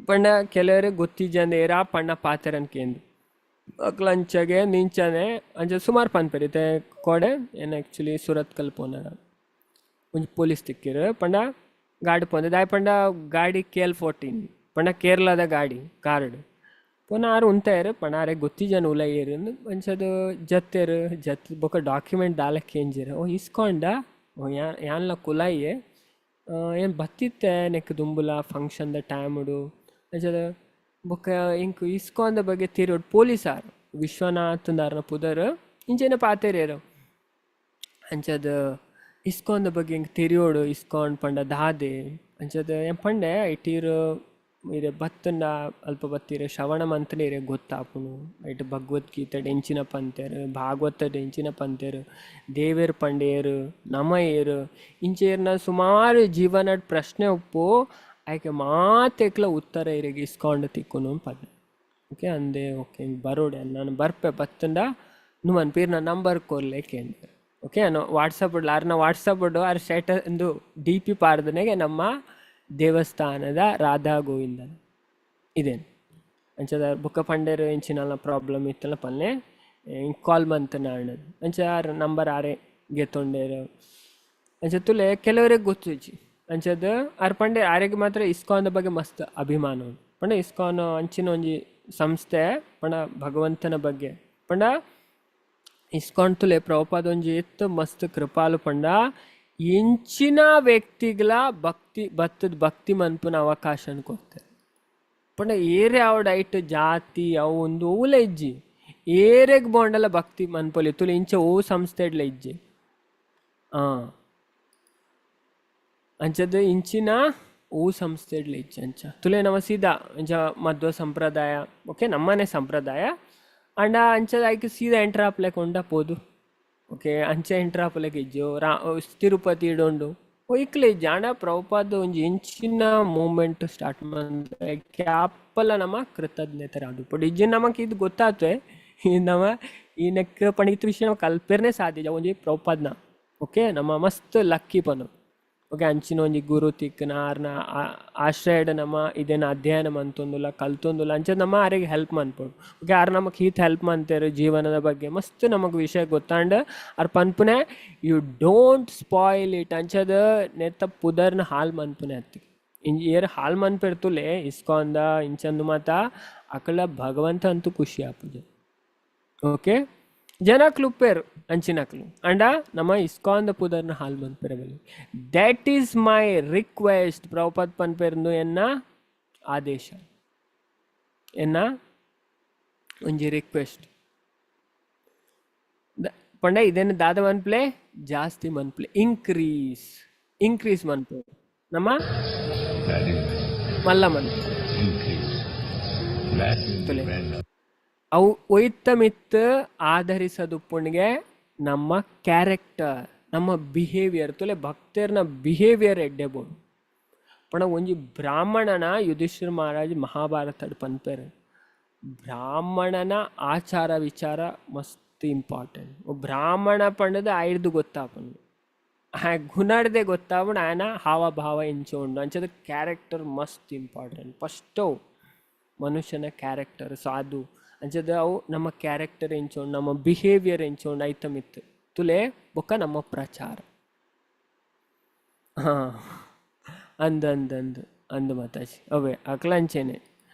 ಪಂಡ ಕೆಲವರೆ ಗೊತ್ತಿಜಂದೇರ ಪಂಡ ಪಾತೆರನ್ ಕೇಂದ್ರ ಅಕ್ಲಂಚಗೆ ನಿಂಚನೆ ಅಂಚ ಸುಮಾರು ಪನ್ಪರಿತೆ ಕೋಡೆ ಏನು ಆ್ಯಕ್ಚುಲಿ ಸುರತ್ ಕಲ್ಪೋನ ಒಂದು ಪೊಲೀಸ್ ತಿಕ್ಕಿರು ಪಂಡ ಗಾಡಿ ಪೊಂದೆ ದಾಯ್ ಪಂಡ ಗಾಡಿ KL14 ಪಂಡ ಕೇರಳದ ಗಾಡಿ ಕಾರ್ಡ್ ಪುನಃ ಆರು ಉಂತಾಯರು ಪಂಡ ಆರೆ ಗೊತ್ತಿ ಜನ ಉಲ ಏರು ಮಂಚದು ಜತ್ತೇರು ಜತ್ ಬೊಕ್ಕ ಡಾಕ್ಯುಮೆಂಟ್ ದಾಲಕ್ಕೆ ಏಂಜಿರು ಓ ಇಸ್ಕೊಂಡ ಓ ಯಾನ್ಲ ಕುಲಾಯಿಯೇ ಏನು ಬತ್ತಿತ್ತೆ ನೆಕ್ ದುಂಬುಲ ಫಂಕ್ಷನ್ದ ಟೈಮುಡು ಅಂಚದ ಬೊಕ್ಕ ಇಂಕು ಇಸ್ಕೊಂದ ಬಗ್ಗೆ ತಿರೋಡು ಪೊಲೀಸಾರು ವಿಶ್ವನಾಥಂದಾರನ ಪುದರ್ ಇಂಚೇನ ಪಾತೇರೇರು ಅಂಚದ ISKCON ಬಗ್ಗೆ ಹಿಂಗೆ ತಿರಿಯೋಡು ISKCON ಪಂಡ ದಾದೆ ಅಂಚದ ಏನು ಪಂಡೆ ಐಟೀರು ಇರೆ ಬತ್ತಂಡ ಅಲ್ಪ ಬತ್ತೀರ ಶ್ರವಣ ಮಂತನೇರೆ ಗೊತ್ತಾಪುನು ಐಟ್ ಭಗವದ್ಗೀತೆ ಡೆಂಚಿನ ಪಂತೇರು ಭಾಗವತ ಡೆಂಚಿನ ಪಂತೇರು ದೇವೇರು ಪಂಡೇರು ನಮ ಏರು ಇಂಚೇರ್ನ ಸುಮಾರು ಜೀವನ ಪ್ರಶ್ನೆ ಉಪ್ಪು ಆಯ್ಕೆ ಮಾತೆಕ್ಲ ಉತ್ತರ ಇರೆಗೆ ISKCON ತಿಕ್ಕುನು ಪದ ಓಕೆ ಅಂದೆ ಓಕೆ ಹಿಂಗೆ ಬರೋಡೆ ನಾನು ಬರ್ಪೆ ಬತ್ತಂಡ ನನ್ನ ಪೇರು ನನ್ನ ನಂಬರ್ ಕೊರ್ಲೇಕೆ ಅಂದೆ ಓಕೆ ನಾನು ವಾಟ್ಸಪ್ ಆರ್ನ ವಾಟ್ಸಪ್ ಆರ್ ಸ್ಟೇಟಸ್ ಒಂದು DP ಪಾರ್ದನೆಗೆ ನಮ್ಮ ದೇವಸ್ಥಾನದ ರಾಧಾ ಗೋವಿಂದನ ಇದೇನು ಅಂಚದ ಬುಕ್ಕ ಪಂಡೇರು ಇಂಚಿನಲ್ಲ ಪ್ರಾಬ್ಲಮ್ ಇತ್ತಲ್ಲ ಪಲ್ಲೆ ಹಿಂಗೆ ಕಾಲ್ ಬಂತು ನಾಣದು ಅಂಚ ಆರು ನಂಬರ್ ಆರೆ ಗೆತ್ತೊಂಡೇರು ಅಂಚ ತುಲೆ ಕೆಲವರಿಗೆ ಗೊತ್ತಿಚ್ಚಿ ಅಂಚದ ಆರು ಪಂಡೆ ಆರೆಗೆ ಮಾತ್ರ ISKCON ಬಗ್ಗೆ ಮಸ್ತ್ ಅಭಿಮಾನ ಪಂಡ ISKCON ಅಂಚಿನ ಒಂಜಿ ಸಂಸ್ಥೆ ಪಂಡ ಭಗವಂತನ ಬಗ್ಗೆ ಪಂಡ ISKCON ತುಲೆ ಪ್ರಭುಪಾದ ಒಂಜಿ ಎತ್ತು ಮಸ್ತ್ ಕೃಪಾಲು ಪಂಡ ಇಂಚಿನ ವ್ಯಕ್ತಿಗಳ ಭಕ್ತಿ ಮನ್ಪುನ ಅವಕಾಶ ಕೊಡ್ತಾರೆ ಪಂಡ ಏರೆ ಅವಡ ಐಟ್ ಜಾತಿ ಅವು ಒಂದು ಓಲ ಇಜ್ಜಿ ಏರೆಗ್ ಬಾಂಡಲ್ಲ ಭಕ್ತಿ ಮನ್ಪೊಲಿ ತುಲೆ ಇಂಚ ಓ ಸಂಸ್ಥೆಡ್ಲ ಇಜ್ಜಿ ಅಂಚದ ಇಂಚಿನ ಓ ಸಂಸ್ಥೆಡ್ಲ ಇಜ್ಜಿ ಅಂಚ ತುಲೆ ನಮ ಸೀದಾ ಅಂಚ ಮಧ್ವ ಸಂಪ್ರದಾಯ ಓಕೆ ನಮ್ಮನೆ ಸಂಪ್ರದಾಯ ಅಂಡ ಅಂಚದ ಆಯ್ಕೆ ಸೀದಾ ಎಂಟ್ರಾಪ್ಲೆಕ್ ಉಂಡ ಪೋದು ಓಕೆ ಅಂಚೆ ಎಂಟ್ರಾಪ್ಲೆಕ್ ಇಜ್ಜು ತಿರುಪತಿ ಇಡೊಂಡು ಓ ಇಕ್ಲೆ ಇಜ್ಜ ಅಂಡ ಪ್ರಭುಪಾದ ಒಂಜಿ ಇಂಚಿನ ಮೂಮೆಂಟ್ ಸ್ಟಾರ್ಟ್ ಮಾಡ್ದೆ ಅಪ್ಪಲ್ಲ ನಮ್ಮ ಕೃತಜ್ಞತೆ ರಾದು ಪಡ್ ಇಜ್ಜಿ ನಮಗೆ ಇದು ಗೊತ್ತಾಗ್ತವೆ ನಮ್ಮ ಈ ನೆಕ್ ಪಂಡಿತ ವಿಷಯ ಕಲ್ಪೆರ್ನೇ ಸಾಧ್ಯ ಒಂಜಿ ಪ್ರಭುಪಾದ್ನ ಓಕೆ ನಮ್ಮ ಮಸ್ತ್ ಲಕ್ಕಿ ಪನು ಓಕೆ ಅಂಚಿನ ಒಂಜಿ ಗುರು ತಿಕ್ಕನ ಆರ್ನ ಆಶ್ರಯಡ್ ನಮ್ಮ ಇದೇನು ಅಧ್ಯಯನ ಮಂತೊಂದುಲ್ಲ ಕಲ್ತೊಂದುಲ್ಲ ಅಂಚದ ನಮ್ಮ ಆರಿಗೆ ಹೆಲ್ಪ್ ಮನ್ಪಡು ಓಕೆ ಆರು ನಮಗೆ ಹೀತ್ ಹೆಲ್ಪ್ ಮಾಡ್ತೇರು ಜೀವನದ ಬಗ್ಗೆ ಮಸ್ತ್ ನಮಗೆ ವಿಷಯ ಗೊತ್ತಾಂಡ್ ಆರ್ ಪನ್ಪುನೆ ಯು ಡೋಂಟ್ ಸ್ಪಾಯಿಲ್ ಇಟ್ ಅಂಚದ ನೆತ್ತ ಪುದರ್ನ ಹಾಲ್ ಮನ್ಪುನೆ ಹತ್ತಿ ಏರ್ ಹಾಲ್ ಮನ್ಪೆಡ್ತುಲೆ ISKCON ಇಂಚಂದು ಮಾತ ಅಕಲ ಭಗವಂತ ಅಂತೂ ಖುಷಿ ಆಪುಜ ಓಕೆ ಜನಕ್ಲು ಉಪ್ಪೇರು ಅಂಚಿನಕ್ಲು ಅಂಡ ನಮ್ಮ ISKCON ಪುದರ್ನ ಹಾಲ್ ಮನ್ಪೆರಬಲ್ಲಿ that is my request Prabhupad ಪನ್ಪೆರ್ನು ಎನ್ನ ಆದೇಶ ಎನ್ನ ಒಂಜಿ ರಿಕ್ವೆಸ್ಟ್ ಪಂಡ ಇದನ್ನು ದಾದ ಮನ್ಪ್ಲೆ ಜಾಸ್ತಿ ಮನ್ಪ್ಲೆ ಇಂಕ್ರೀಸ್ ಮನ್ಪು ನಮ್ಮ ಮಲ್ಲ ಮನ್ಪು ಅವು ಒಯ್ತ ಮಿತ್ ಆಧರಿಸದುಪ್ಪುಣಿಗೆ ನಮ್ಮ ಕ್ಯಾರೆಕ್ಟರ್ ನಮ್ಮ ಬಿಹೇವಿಯರ್ ತುಲೆ ಭಕ್ತರ್ನ ಬಿಹೇವಿಯರ್ ಎಡ್ಡೆ ಬೋಡು ಪಣ ಒಂಜಿ ಬ್ರಾಹ್ಮಣನ ಯುಧಿಷ್ಠಿರ ಮಹಾರಾಜ್ ಮಹಾಭಾರತ ಪನ್ಪೇರು ಬ್ರಾಹ್ಮಣನ ಆಚಾರ ವಿಚಾರ ಮಸ್ತ್ ಇಂಪಾರ್ಟೆಂಟ್ ಬ್ರಾಹ್ಮಣ ಪಂಡದ ಆಯ್ದು ಗೊತ್ತಾಪನು ಗುಣಡ್ದೆ ಗೊತ್ತಾವಣ ಆಯನ ಹಾವ ಭಾವ ಎಂಚೋಂಡು ಅಂಚದ ಕ್ಯಾರೆಕ್ಟರ್ ಮಸ್ತ್ ಇಂಪಾರ್ಟೆಂಟ್ ಫಸ್ಟ್ ಅವು ಮನುಷ್ಯನ ಕ್ಯಾರೆಕ್ಟರ್ ಸಾಧು ಅಂಚದ ಅವು ನಮ್ಮ ಕ್ಯಾರೆಕ್ಟರ್ ಎಂಚೋಂಡು ನಮ್ಮ ಬಿಹೇವಿಯರ್ ಎಂಚೋಂಡು ಐತ ಮಿತ್ತು ತುಲೆ ಬೊಕ್ಕ ನಮ್ಮ ಪ್ರಚಾರ ಹಾಂ ಅಂದು ಮತಾಜಿ ಅವೇ ಅಕ್ಲ ಅಂಚೆನೆ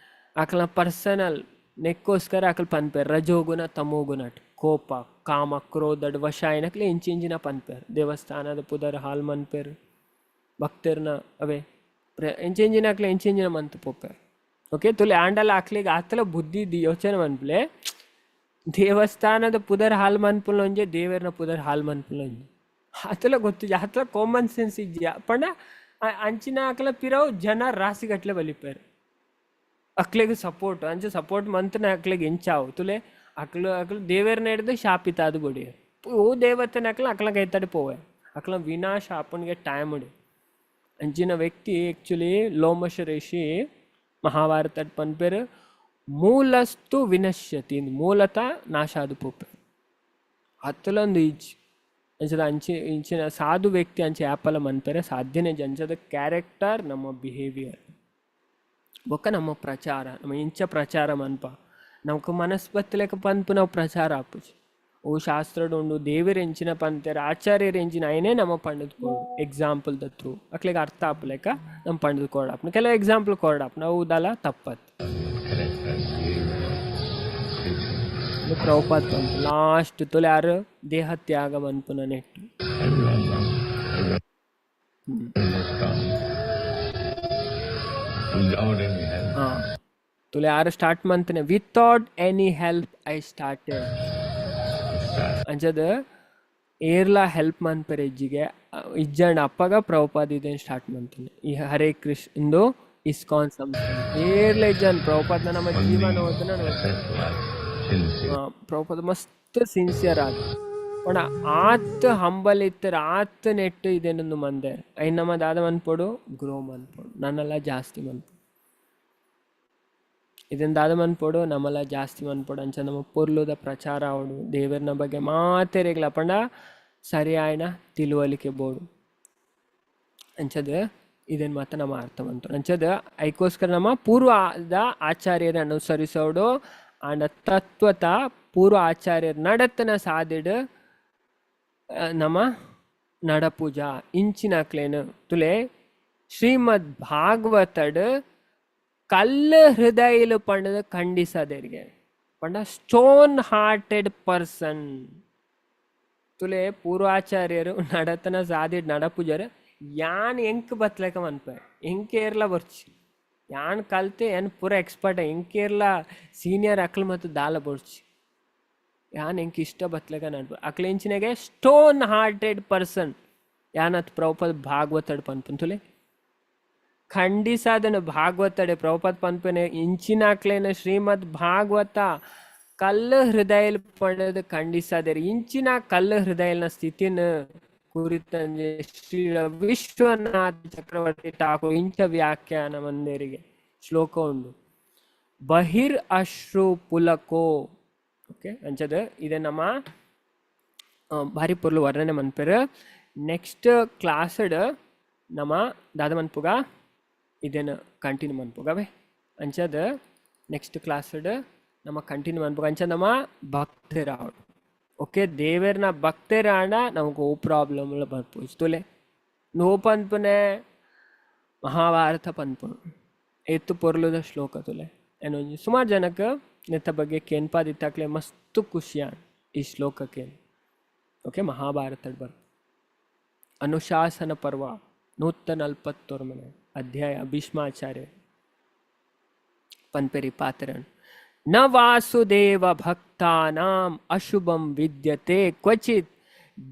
ಅಕ್ಲ ಪರ್ಸನಲ್ ನೆಕ್ಕೋಸ್ಕರ ಅಕ್ಲ ಪನ್ಪೇರ್ ರಜೋಗುಣ ತಮೋಗುಣ ಕೋಪ ಕಾಮ ಕ್ರೋಧಡ್ ವಶ ಏನಕ್ಲೆ ಇಂಚಿಂಚಿನ ಪನ್ಪೇರ್ ದೇವಸ್ಥಾನದ ಪುದರ್ ಹಾಲ್ ಮನ್ಪೇರ್ ಭಕ್ತರ್ನ ಅವೇ ಇಂಚಿಂಚಿನಕ್ಲೆ ಇಂಚಿಂಚಿನ ಮಂತು ಪೋಪೇರ್ ಓಕೆ ತುಲೆ ಆಂಡಲ ಹಾಕ್ಲಿಗೆ ಆತಲ ಬುದ್ಧಿ ಯೋಚನೆ ಮನ್ಪಲೆ ದೇವಸ್ಥಾನದ ಪುದರ್ ಹಾಲ್ ಮನ್ಪುಲ್ ಒಂಜೆ ದೇವರನ ಪುದರ್ ಹಾಲ್ ಮನ್ಪುಲ್ ಒಂಜೆ ಆತಲ ಗೊತ್ತು ಆತಲ ಕಾಮನ್ ಸೆನ್ಸ್ ಇಜ್ಜಿ ಪಂಡ ಅಂಚಿನ ಅಕ್ಲ ಪಿರವು ಜನ ರಾಸಿಗಟ್ಲೆ ಬಲಿಪೇರು ಅಕ್ಲೆಗೆ ಸಪೋರ್ಟ್ ಅಂಚೆ ಸಪೋರ್ಟ್ ಮಂತನ ಅಕ್ಲೆಗೆ ಎಂಚಾವು ತುಲೆ ಅಕ್ಲು ದೇವರನ್ನ ಹಿಡ್ದು ಶಾಪಿತಾದು ಬಡಿ ಓ ದೇವತನ ಅಕ್ಲ ಕೈತಾಡಿ ಪೋವೆ ಅಕ್ಲ ವಿನಾಶ ಅಪ್ಪನಿಗೆ ಟೈಮ್ ಉಡಿ ಅಂಚಿನ ವ್ಯಕ್ತಿ ಆ್ಯಕ್ಚುಲಿ ಲೋಮಶ ಋಷಿ ಮಹಾಭಾರತ ಪನ್ಪೇರು ಮೂಲಸ್ತು ವಿನಶ್ಯತಿ ಮೂಲತಃ ನಾಶ ಅದು ಪೋಪೆ ಅತ್ತಲೊಂದು ಅಂಚದ ಇಂಚಿನ ಸಾಧು ವ್ಯಕ್ತಿ ಅಂಚೆ ಆ್ಯಪಲ್ಲ ಮನ್ಪೇರೆ ಸಾಧ್ಯನೇ ಅಂಚದ ಕ್ಯಾರೆಕ್ಟರ್ ನಮ್ಮ ಬಿಹೇವಿಯರ್ ಬೊಕ್ಕ ನಮ್ಮ ಪ್ರಚಾರ ನಮ್ಮ ಇಂಚ ಪ್ರಚಾರ ಮನ್ಪ ನಮ್ಗೆ ಮನಸ್ಬತ್ತಲೆಕ ಪನ್ಪು ನಾವು ಪ್ರಚಾರ ಆಪುಜಿ ಓ ಶಾಸ್ತ್ರಡ್ ಉಂಡು ದೇವರ ಎಂಚಿನ ಪಂತೇರ ಆಚಾರ್ಯರ ಎಂಚಿನ ಐನೇ ನಮ್ಮ ಪಂಡದ ಕೊಡು ಎಕ್ಸಾಂಪಲ್ ದತ್ರು ಅಕ್ಲೆಗೆ ಅರ್ಥ ಆಪ್ಲೆಕ ನಮ್ಮ ಪಂಡದ ಕೊಡಾಪ್ನ ಕೆಲವು ಎಕ್ಸಾಂಪಲ್ ಕೊಡಾಪ್ ನಾವು ಉದಲ್ಲ ತಪ್ಪತ್ ಪ್ರಭುಪಾದ ಪಂಪ ಲಾಸ್ಟ್ ತೊಲೆ ಯಾರು ದೇಹ ತ್ಯಾಗ ಮನ್ಪುನ ನೆಟ್ಟು ಹಾಂ ತುಲೆ ಯಾರು ಸ್ಟಾರ್ಟ್ ಮಂತನೆ without any help I started ಅಂಚದ ಏರ್ಲಾ ಹೆಲ್ಪ್ ಮನ್ಪೆರೆ ಇಜ್ಜಿಗೆ ಇಜ್ಜಂಡ ಅಪ್ಪಗ ಪ್ರಭುಪಾದ ಇದೇನು ಸ್ಟಾರ್ಟ್ ಮಂತಾನೆ ಈ ಹರೇ ಕೃಷ್ಣ ಇಂದು ಇಸ್ಕಾನ್ ಸಂಸ್ಥೆ ಏರ್ಲ ಇಜ್ಜನ್ ಪ್ರಭುಪಾದ ನಮ್ಮ ಜೀವನ ಹೋದನ ಪ್ರಭುಪಾದ ಮಸ್ತ್ ಸಿನ್ಸಿಯರ್ ಆದ ಪಣ ಆತ್ ಹಂಬಲ್ ಇತ್ತರ ಆತ್ ನೆಟ್ಟು ಇದೇನೊಂದು ಮಂದೆ ಐನ್ ನಮ್ಮ ದಾದ ಮನ್ಪೋಡು ಗ್ರೋ ಮನ್ಪೋಡು ನನ್ನೆಲ್ಲ ಜಾಸ್ತಿ ಮನ್ಪೋಡು ಇದನ್ನು ದಾದ ಮನ್ಪೋಡು ನಮ್ಮೆಲ್ಲ ಜಾಸ್ತಿ ಮನ್ಪೋಡು ಅಂಚ ನಮ್ಮ ಪೊರ್ಲುದ ಪ್ರಚಾರ ಅವಡು ದೇವರನ ಬಗ್ಗೆ ಮಾತೆರೆಗ್ಲ ಪಂಡ ಸರಿ ಆಯ್ನ ತಿಳುವಳಿಕೆ ಬೋಡು ಅಂಚದ ಇದನ್ನು ಮಾತ್ರ ನಮ್ಮ ಅರ್ಥ ಬಂತು ಅಂಚದ ಐಕೋಸ್ಕರ ನಮ್ಮ ಪೂರ್ವದ ಆಚಾರ್ಯರ ಅನುಸರಿಸೋಡು ಆಂಡ ತತ್ವತ ಪೂರ್ವ ಆಚಾರ್ಯರ ನಡತನ ಸಾದಿಡು ನಮ್ಮ ನಡಪೂಜಾ ಇಂಚಿನಕ್ಲೇನು ತುಲೆ ಶ್ರೀಮದ್ ಭಾಗವತಡ್ ಕಲ್ಲ ಹೃದಯಲು ಪಂಡದ ಖಂಡಿಸದರಿಗೆ ಪಂಡ ಸ್ಟೋನ್ ಹಾರ್ಟೆಡ್ ಪರ್ಸನ್ ತುಲೆ ಪೂರ್ವಾಚಾರ್ಯರು ನಡತನ ಸಾದಿಡ್ ನಡಪೂಜಾರ ಯಾನ್ ಎಂಕ್ ಬತ್ಲಕ ಮನ್ಪ ಎಂಕ್ ಏರ್ಲ ಬರ್ಚಿ ಯಾನ್ ಕಲ್ತೆ ಏನ್ ಪೂರ ಎಕ್ಸ್ಪರ್ಟ್ ಎಂಕ್ ಏರ್ಲ ಸೀನಿಯರ್ ಅಕ್ಲ್ ಮತ್ತು ದಾಲ ಬರ್ಚಿ ಯಾನ್ ಎಂಕ್ ಇಷ್ಟ ಬತ್ಲಕ ನಡ್ಪ ಅಕ್ಲೆಂಚಿನಾಗೆ ಸ್ಟೋನ್ ಹಾರ್ಟೆಡ್ ಪರ್ಸನ್ ಯಾನತ್ ಪ್ರಭುಪಾದ ಭಾಗವತಡ್ ಪನ್ಪನ್ ತುಲೆ ಖಂಡಿಸಾದನ ಭಾಗವತಡೆ ಪ್ರಭುಪಾದ ಪನ್ಪನೆ ಇಂಚಿನಾಕ್ಲೇನ ಶ್ರೀಮದ್ ಭಾಗವತ ಕಲ್ಲ ಹೃದಯಲ್ ಪಡೆದ ಖಂಡಿಸಾದರೆ ಇಂಚಿನ ಕಲ್ಲ ಹೃದಯಲ್ನ ಸ್ಥಿತಿನ ಕುರಿತಂಗೆ ಶ್ರೀ ವಿಶ್ವನಾಥ ಚಕ್ರವರ್ತಿ ಠಾಕೂರ್ ಇಂಚ ವ್ಯಾಖ್ಯಾನ ಮಂದಿರಿಗೆ ಶ್ಲೋಕ ಉಂಡು ಬಹಿರ್ ಅಶ್ರು ಪುಲಕೋ ಓಕೆ ಅಂಚದ ಇದೆ ನಮ್ಮ ಭಾರಿ ಪೊರ್ಲು ವರ್ಣನೆ ಮನ್ಪೇರು ನೆಕ್ಸ್ಟ್ ಕ್ಲಾಸ್ಡ್ ನಮ್ಮ ದಾದ ಮನ್ಪುಗ ಇದೇನು ಕಂಟಿನ್ಯೂ ಮನ್ಪುಗವೆ ಅಂಚದ ನೆಕ್ಸ್ಟ್ ಕ್ಲಾಸ್ಡ್ ನಮ್ಮ ಕಂಟಿನ್ಯೂ ಮನ್ಪುಗ ಅಂಚ ನಮ್ಮ ಭಕ್ತರ ಓಕೆ ದೇವರನ ಭಕ್ತರಾಂಡ ನಮಗೆ ಓ ಪ್ರಾಬ್ಲಮ್ಲ ಬರ್ಪೋಜ್ ತುಲೆ ನೋ ಪನ್ಪುನೆ ಮಹಾಭಾರತ ಪನ್ಪುನು ಎತ್ತು ಪೊರ್ಲುದ ಶ್ಲೋಕ ತುಲೆ ಏನೋ ಸುಮಾರು ಜನಕ್ಕೆ ನೆತ್ತ ಬಗ್ಗೆ ಕೇನ್ಪಾದಿತ್ತಾಕ್ಲೆ ಮಸ್ತು ಖುಷಿಯಾನ್ ಈ ಶ್ಲೋಕಕ್ಕೆ ಓಕೆ ಮಹಾಭಾರತ ಬರ್ ಅನುಶಾಸನ ಪರ್ವ 141 ಅಧ್ಯಾಯ ಭೀಷ್ಮಾಚಾರ್ಯ ಪನ್ಪೆರಿ ಪಾತ್ರನ್ ನ ವಾಸುದೇವ ಭಕ್ತಾನಾಂ ಅಶುಭಂ ವಿದ್ಯತೆ ಕ್ವಚಿತ್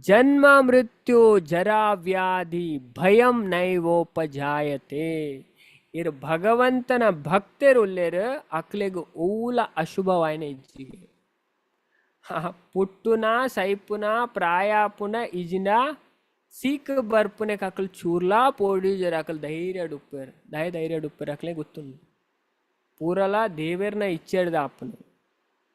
ಜನ್ಮ ಮೃತ್ಯು ಜರಾ ವ್ಯಾಧಿ ಭಯಂ ನೈವೋಪಜಾಯತೆ. ಇರು ಭಗವಂತನ ಭಕ್ತರುಲ್ಲೇರು ಅಕ್ಲೆಗು ಊಲ ಅಶುಭವಾಯಿನ ಇಜ್ಜಿಗೆ ಪುಟ್ಟುನ ಸೈಪುನ ಪ್ರಾಯಾಪುನ ಇಜಿನ ಸೀಕ್ ಬರ್ಪುನೆ ಅಕಲ್ ಚೂರ್ಲಾ ಪೋಡಿ ಜರ ಅಕಲ್ ಧೈರ್ಯ ಡುಪ್ಪೇರು ಧೈರ್ಯ ಡುಪ್ಪೇರು ಅಕ್ಲೆ ಗೊತ್ತುಂಡು ಪೂರಲ ದೇವೇರ್ನ ಇಚ್ಛೆಡ್ದ ಅಪ್ಪನ.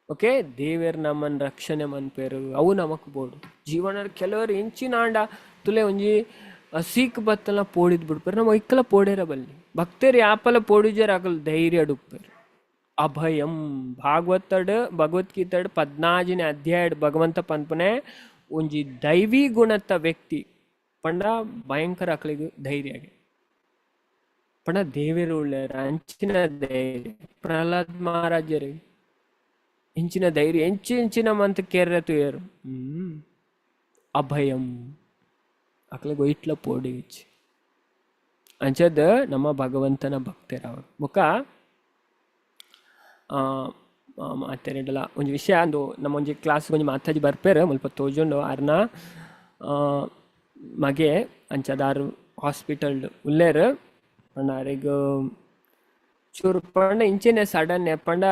ಓಕೆ, ದೇವೇರ್ ನಮ್ಮನ್ನು ರಕ್ಷಣೆ ಮನ್ಪೇರು ಅವು ನಮಕ್ ಬೋಡು ಜೀವನ ಕೆಲವರು ಇಂಚಿನಾಂಡ ತುಲೆ ಒಂಜಿ ಸೀಕ್ ಬತ್ತಲ ಪೋಡಿದ್ ಬಿಡ್ಪೇರು ನಮ್ಮ ಇಕ್ಕಲ ಪೋಡೇರ ಬಲ್ಲಿ ಭಕ್ತರು ಯಾಪಲ ಪೋಡಿಜರ್ ಆಗಲ್ ಧೈರ್ಯ ಡುಪ್ಪೇರು. ಅಭಯಂ ಭಗವದ್ಗೀತಡ್ 14ನೇ ಅಧ್ಯಾಯ ಭಗವಂತ ಪನ್ಪನೆ ಒಂಜಿ ದೈವಿ ಗುಣತ ವ್ಯಕ್ತಿ ಪಂಡ ಭಯಂಕರ ಅಕ್ಲಿಗೆ ಧೈರ್ಯ ಪಂಡ ದೇವೇರು ಉಳ್ಳೇರ ಅಂಚಿನ ಧೈರ್ಯ ಪ್ರಹ್ಲಾದ್ ಮಹಾರಾಜರು ಇಂಚಿನ ಧೈರ್ಯ ಇಂಚಿನ ಮಂತ್ ಕೇರತು ಏರು ಅಭಯಂ ಅಕ್ಲಿಗೆ ಇಟ್ಲ ಪೋಡಿ ಅಂಚದ ನಮ್ಮ ಭಗವಂತನ ಭಕ್ತರು ಅವರು ಮುಖ ಮಾತಾಡಿಡಲ್ಲ ಒಂದು ವಿಷಯ ಅಂದು ನಮ್ಮ ಒಂಜಿ ಕ್ಲಾಸ್ ಒಂಜಿ ಮಾತಾಜಿ ಬರ್ಪೇರು ಮುಲ್ಪ ತೋಜೊಂಡು ಅರ್ನ ಮಗೆ ಅಂಚದಾರು ಹಾಸ್ಪಿಟಲ್ ಉಲ್ಲೇರು ಪಂಡ ಅವ್ರಿಗೆ ಚೂರು ಪಂಡ ಇಂಚಿನ ಸಡನ್ ಪಂಡ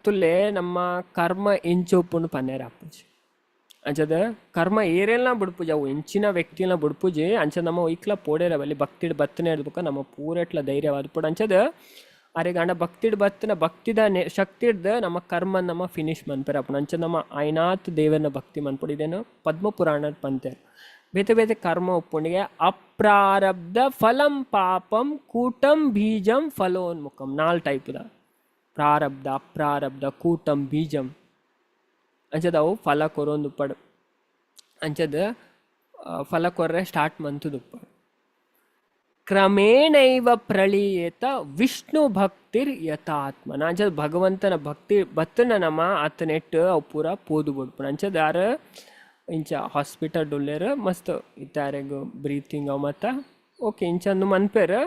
ತುಲೆ ನಮ್ಮ ಕರ್ಮ ಇಂಚೊಪ್ಪುಂಡು ಪನ್ನೇರು ಹಾಪುಜಿ ಅಂಚದ ಕರ್ಮ ಏರೆಲ್ಲ ಬಿಡ್ಪುಜಿ ಅವು ಇಂಚಿನ ವ್ಯಕ್ತಿನ ಬಿಡ್ಪುಜಿ ಅಂಚದ ನಮ್ಮ ಇಕ್ಲ ಪೋಡೇರ ಬಲ್ಲಿ ಭಕ್ತಿಡ್ ಬತ್ತನೆ ಹಿಡ್ಬೇಕ ನಮ್ಮ ಪೂರೆಟ್ಲ ಧೈರ್ಯವಾದ ಪುಡ ಅಂಚದ ಅರೆ ಗಂಡ ಭಕ್ತಿಡ್ ಬತ್ತನ ಭಕ್ತಿದ ಶಕ್ತಿ ಹಿಡ್ದು ನಮ್ಮ ಕರ್ಮ ನಮ್ಮ ಫಿನಿಶ್ ಮನ್ಪೇರ ಅಪ್ಪ ಅಂಚ ನಮ್ಮ ಆಯ್ನಾತ್ ದೇವರನ್ನ ಭಕ್ತಿ ಮನ್ಪಡಿದೇನು ಪದ್ಮ ಪುರಾಣದ ಪಂತೇರು ಬೇತೆ ಬೇತೆ ಕರ್ಮ ಒಪ್ಪುಂಡಿಗೆ ಅಪ್ರಾರಬ್ಧ ಫಲಂ ಪಾಪಂ ಕೂಟಂ ಬೀಜಂ ಫಲೋನ್ಮುಖಂ 4 ಟೈಪ್ದ ಪ್ರಾರಬ್ಧ ಅಪ್ರಾರಬ್ಧ ಕೂಟಂ ಬೀಜಂ ಅಂಚದ ಅವು ಫಲ ಕೊರೊಂದು ಪಡು ಅಂಚದ ಫಲ ಕೊರ್ರೆ ಸ್ಟಾರ್ಟ್ ಮಂತುದು ಪಡು ಕ್ರಮೇಣೈವ ಪ್ರಳೀಯೇತ ವಿಷ್ಣು ಭಕ್ತಿರ್ ಯಥಾತ್ಮನ ಅಂಚದ ಭಗವಂತನ ಭಕ್ತಿ ಬತ್ತನ ನಮ್ಮ ಆತನೆಟ್ಟು ಅವು ಪೂರ ಪೋದು ಬಿಡ್ಪಣ ಅಂಚದ ಯಾರ ಇಂಚ ಹಾಸ್ಪಿಟಲ್ ಡೊಲ್ಲೇರು ಮಸ್ತ್ ಇತ್ತಾರೆಗ ಬ್ರೀತಿಂಗ್ ಅವು ಮತ್ತು ಓಕೆ ಇಂಚಂದು ಮನ್ಪೇರು